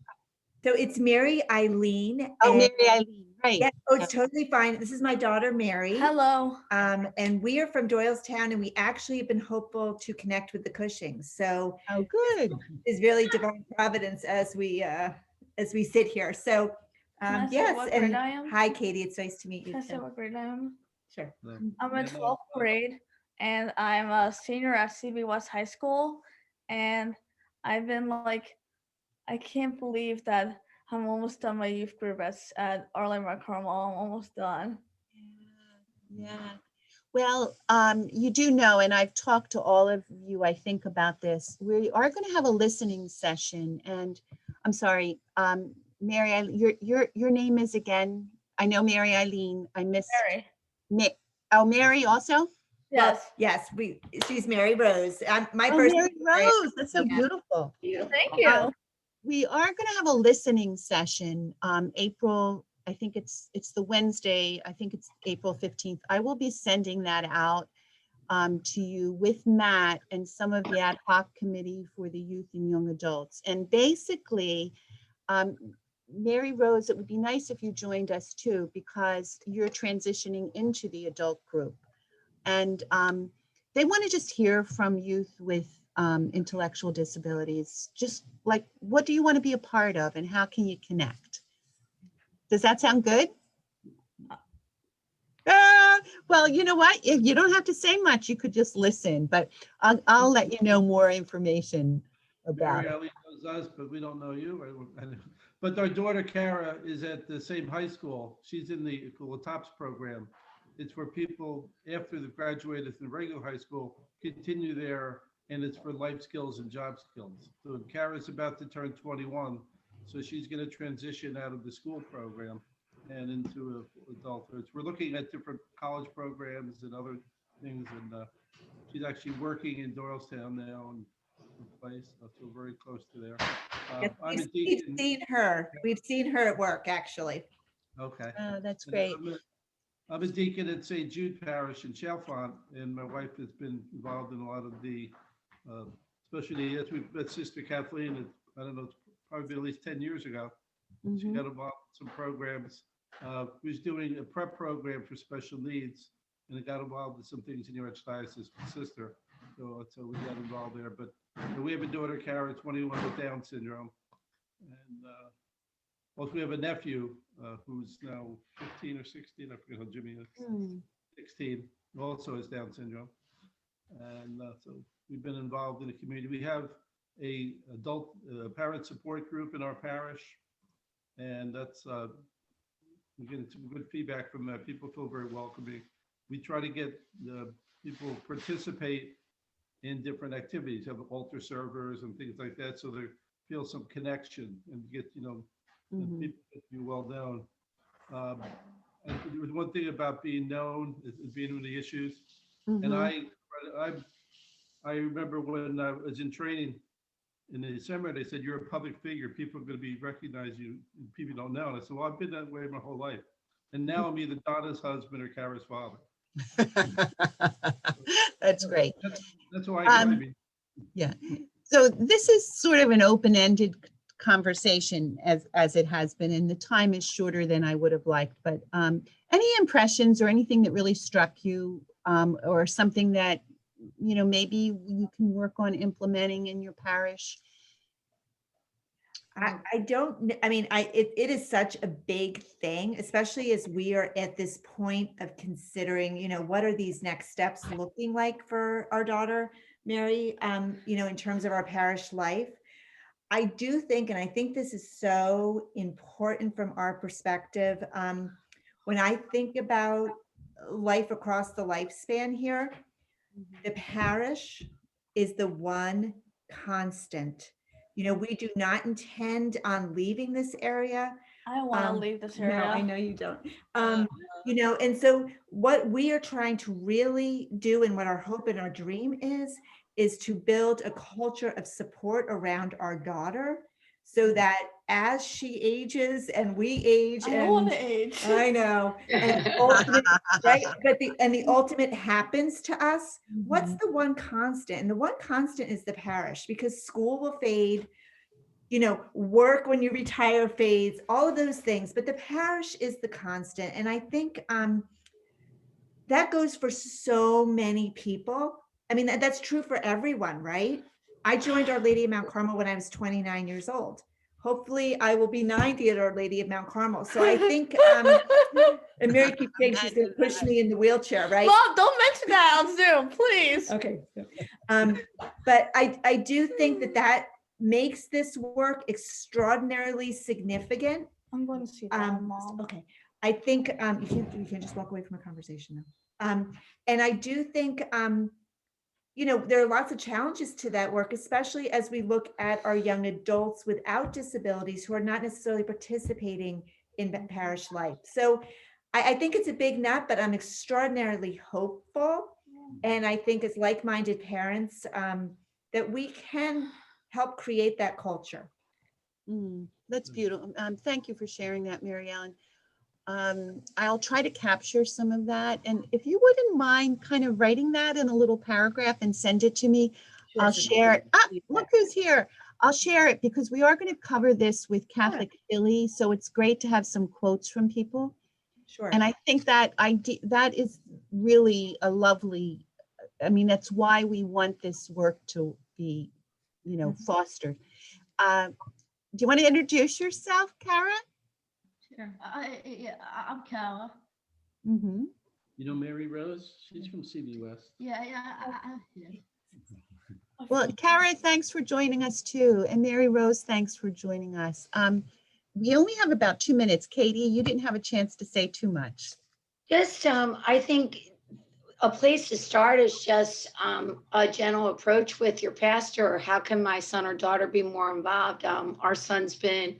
So it's Mary Eileen. Oh, and- Mary Eileen, right. Yeah, oh, it's totally fine. This is my daughter, Mary. Hello. And we are from Doylestown, and we actually have been hopeful to connect with the Cushings. So Oh, good. it's really divine providence as we sit here. So Can I say yes, what and grade I am? hi, Katie. It's nice to meet you. Can I say too. what grade I am? Sure. I'm in 12th grade, and I'm a senior at CB West High School. And I've been like, I can't believe that I'm almost done my youth group at Arlen Rock Carmel. I'm almost done. Yeah. Well, you do know, and I've talked to all of you, I think, about this. We are going to have a listening session, and I'm sorry, Mary, your name is again. I know Mary Eileen. I missed. Mary. Oh, Mary also. Yes. Well, yes, she's Mary Rose. My Oh, first Mary Rose. That's so Yeah. beautiful. Thank you. We are going to have a listening session, April, I think it's the Wednesday, I think it's April 15th. I will be sending that out. to you with Matt and some of the ad hoc committee for the youth and young adults. And basically, Mary Rose, it would be nice if you joined us too, because you're transitioning into the adult group. And they want to just hear from youth with intellectual disabilities. Just like, what do you want to be a part of and how can you connect? Does that sound good? Well, you know what? If you don't have to say much, you could just listen, but I'll let you know more information about Mary it. Ellie knows us, but we don't know you. But our daughter Kara is at the same high school. She's in the TOPS program. It's for people after they've graduated from regular high school, continue there, and it's for life skills and job skills. So Kara's about to turn 21, so she's going to transition out of the school program and into adulthood. We're looking at different college programs and other things, and she's actually working in Doylestown now and place, so we're very close to there. I'm a We've deacon. seen her. We've seen her at work, actually. Okay. Oh, that's And great. I'm a deacon at St. Jude Parish in Chalfont, and my wife has been involved in a lot of the, especially as we've met Sister Kathleen, I don't know, it's probably been at least 10 years ago. She got involved in some programs. We was doing a prep program for special needs, and it got involved in some things in your archdiocese with Sister. So we got involved there. But we have a daughter, Kara, 21, with Down syndrome, and also we have a nephew who's now 15 or 16. I forget how Jimmy is. 16, who also has Down syndrome, and so we've been involved in the community. We have a adult parent support group in our parish, and that's we're getting some good feedback from that. People feel very welcoming. We try to get the people participate in different activities, have altar servers and things like that, so they feel some connection and get, people get you well known. And there was one thing about being known, is being one of the issues. And I remember when I was in training in the summer, they said, you're a public figure. People are going to be recognize you. And people don't know. And I said, well, I've been that way my whole life. And now I'm either Donna's husband or Kara's father. That's great. That's why I mean. Yeah. So this is sort of an open-ended conversation as it has been, and the time is shorter than I would have liked. But any impressions or anything that really struck you, or something that maybe you can work on implementing in your parish? It is such a big thing, especially as we are at this point of considering, what are these next steps looking like for our daughter, Mary, in terms of our parish life. I do think, and I think this is so important from our perspective, when I think about life across the lifespan here, the parish is the one constant. We do not intend on leaving this area. I don't want to leave this area. No, I know you don't. And so what we are trying to really do, and what our hope and our dream is to build a culture of support around our daughter, so that as she ages and we age, I don't want to age. I know, and ultimate, right? But the ultimate happens to us. What's the one constant? And the one constant is the parish, because school will fade, work when you retire fades, all of those things, but the parish is the constant. And I think that goes for so many people. I mean, that's true for everyone, right? I joined Our Lady of Mount Carmel when I was 29 years old. Hopefully I will be 90 at Our Lady of Mount Carmel. So I think, and Mary keeps saying she's going to push me in the wheelchair, right? Mom, don't mention that on Zoom, please. Okay. But I do think that makes this work extraordinarily significant. I'm going to see that, Mom. Okay. I think you can just walk away from a conversation now. And I do think, there are lots of challenges to that work, especially as we look at our young adults without disabilities who are not necessarily participating in parish life. So I think it's a big nut, but I'm extraordinarily hopeful. And I think as like-minded parents, that we can help create that culture. That's beautiful. Thank you for sharing that, Mary Ellen. I'll try to capture some of that. And if you wouldn't mind kind of writing that in a little paragraph and send it to me, Sure, I'll Sister share it. Kathleen. Look who's here. I'll share it because we are going to cover this with Catholic Philly. So it's great to have some quotes from people. Sure. And I think that that is really a lovely, I mean, that's why we want this work to be, you know, fostered. Do you want to introduce yourself, Kara? Sure. I'm Kara. Mm-hmm. You know Mary Rose? She's from CB West. Yeah. Well, Kara, thanks for joining us too. And Mary Rose, thanks for joining us. We only have about 2 minutes. Katie, you didn't have a chance to say too much. Just, I think a place to start is just a gentle approach with your pastor. How can my son or daughter be more involved? Our son's been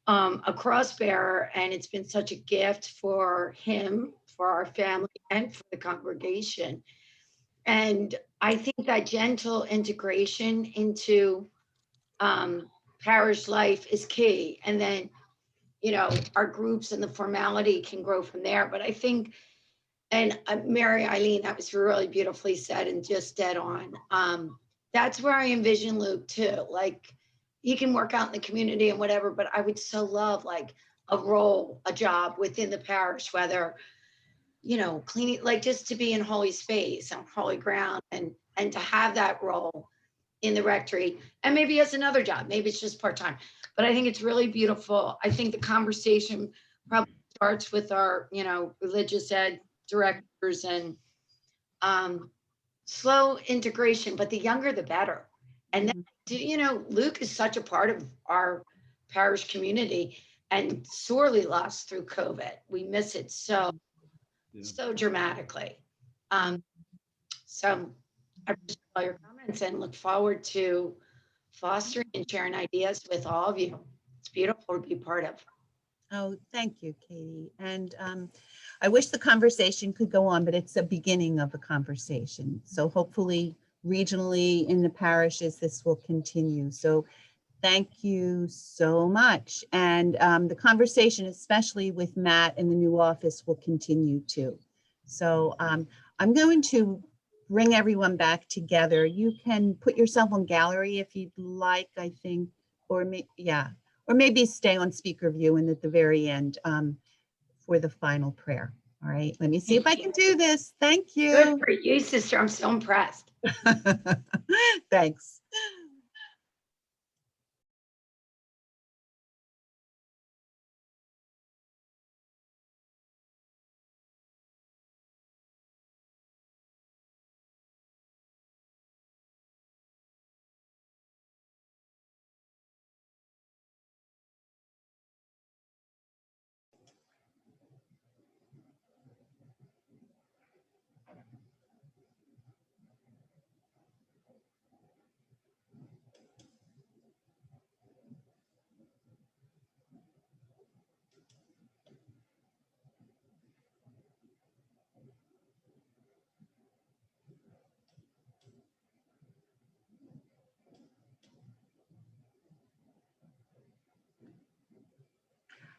a cross bearer, and it's been such a gift for him, for our family, and for the congregation. And I think that gentle integration into parish life is key. And then, you know, our groups and the formality can grow from there. But I think, and Mary Eileen, that was really beautifully said and just dead on. That's where I envision Luke too. Like, he can work out in the community and whatever, but I would so love like a role, a job within the parish, whether, you know, cleaning, like just to be in holy space on holy ground, and to have that role in the rectory. And maybe as another job, maybe it's just part-time, but I think it's really beautiful. I think the conversation probably starts with our, you know, religious ed directors and slow integration, but the younger the better. And then, you know, Luke is such a part of our parish community and sorely lost through COVID. We miss it so dramatically. So I appreciate all your comments and look forward to fostering and sharing ideas with all of you. It's beautiful to be part of. Oh, thank you, Katie. And I wish the conversation could go on, but it's a beginning of a conversation. So hopefully regionally in the parishes, this will continue. So thank you so much. And the conversation, especially with Matt in the new office, will continue too. So I'm going to bring everyone back together. You can put yourself on gallery if you'd like, I think, or maybe stay on speaker view and at the very end for the final prayer. All right, let me see if I can do this. Thank you. Good for you, sister. I'm so impressed. Thanks.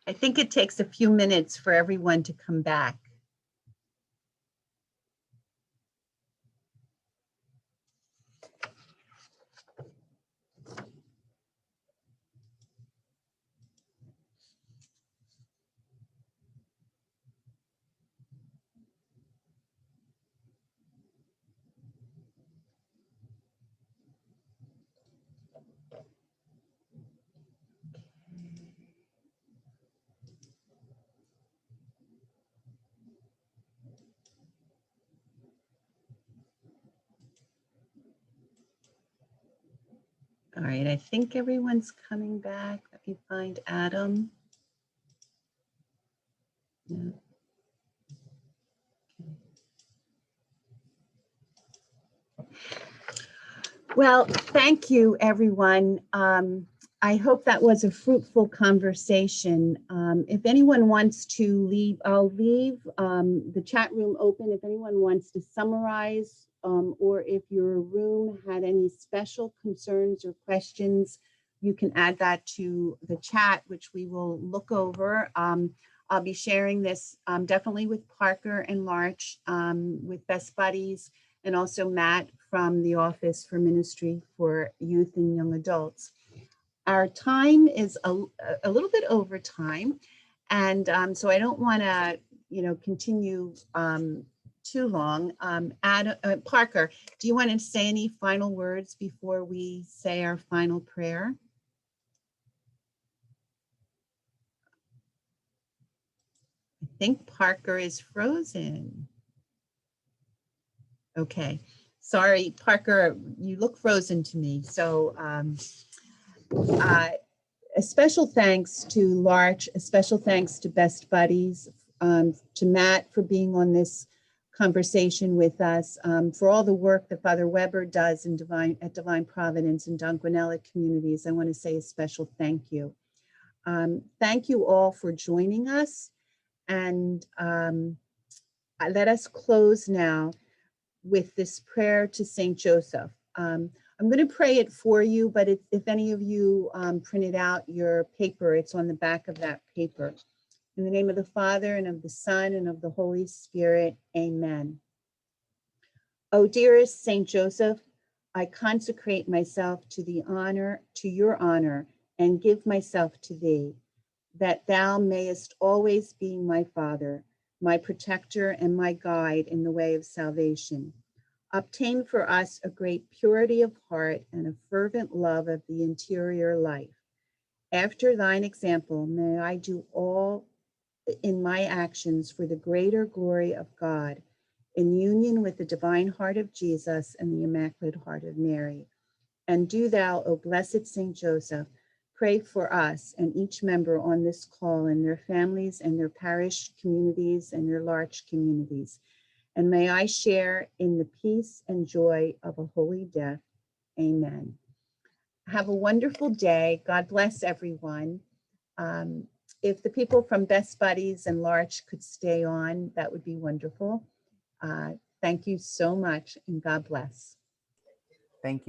I think it takes a few minutes for everyone to come back. All right, I think everyone's coming back. Let me find Adam. Yeah. Well, thank you, everyone. I hope that was a fruitful conversation. If anyone wants to leave, I'll leave the chat room open. If anyone wants to summarize, or if your room had any special concerns or questions, you can add that to the chat, which we will look over. I'll be sharing this definitely with Parker and Larch, with Best Buddies, and also Matt from the Office for Ministry for Youth and Young Adults. Our time is a little bit over time, and so I don't want to, continue too long. Parker, do you want to say any final words before we say our final prayer? I think Parker is frozen. Okay, sorry, Parker, you look frozen to me. So a special thanks to Larch, a special thanks to Best Buddies, to Matt for being on this conversation with us, for all the work that Father Weber does at Divine Providence and Donquinella communities. I want to say a special thank you. Thank you all for joining us, and let us close now with this prayer to Saint Joseph. I'm going to pray it for you, but if any of you printed out your paper, it's on the back of that paper. In the name of the Father, and of the Son, and of the Holy Spirit, amen. O dearest Saint Joseph, I consecrate myself to your honor, and give myself to thee, that thou mayest always be my Father, my protector, and my guide in the way of salvation. Obtain for us a great purity of heart and a fervent love of the interior life. After thine example, may I do all in my actions for the greater glory of God, in union with the divine heart of Jesus and the Immaculate Heart of Mary. And do thou, O blessed Saint Joseph, pray for us and each member on this call and their families and their parish communities and their large communities. And may I share in the peace and joy of a holy death. Amen. Have a wonderful day. God bless everyone. If the people from Best Buddies and Larch could stay on, that would be wonderful. Thank you so much, and God bless. Thank you.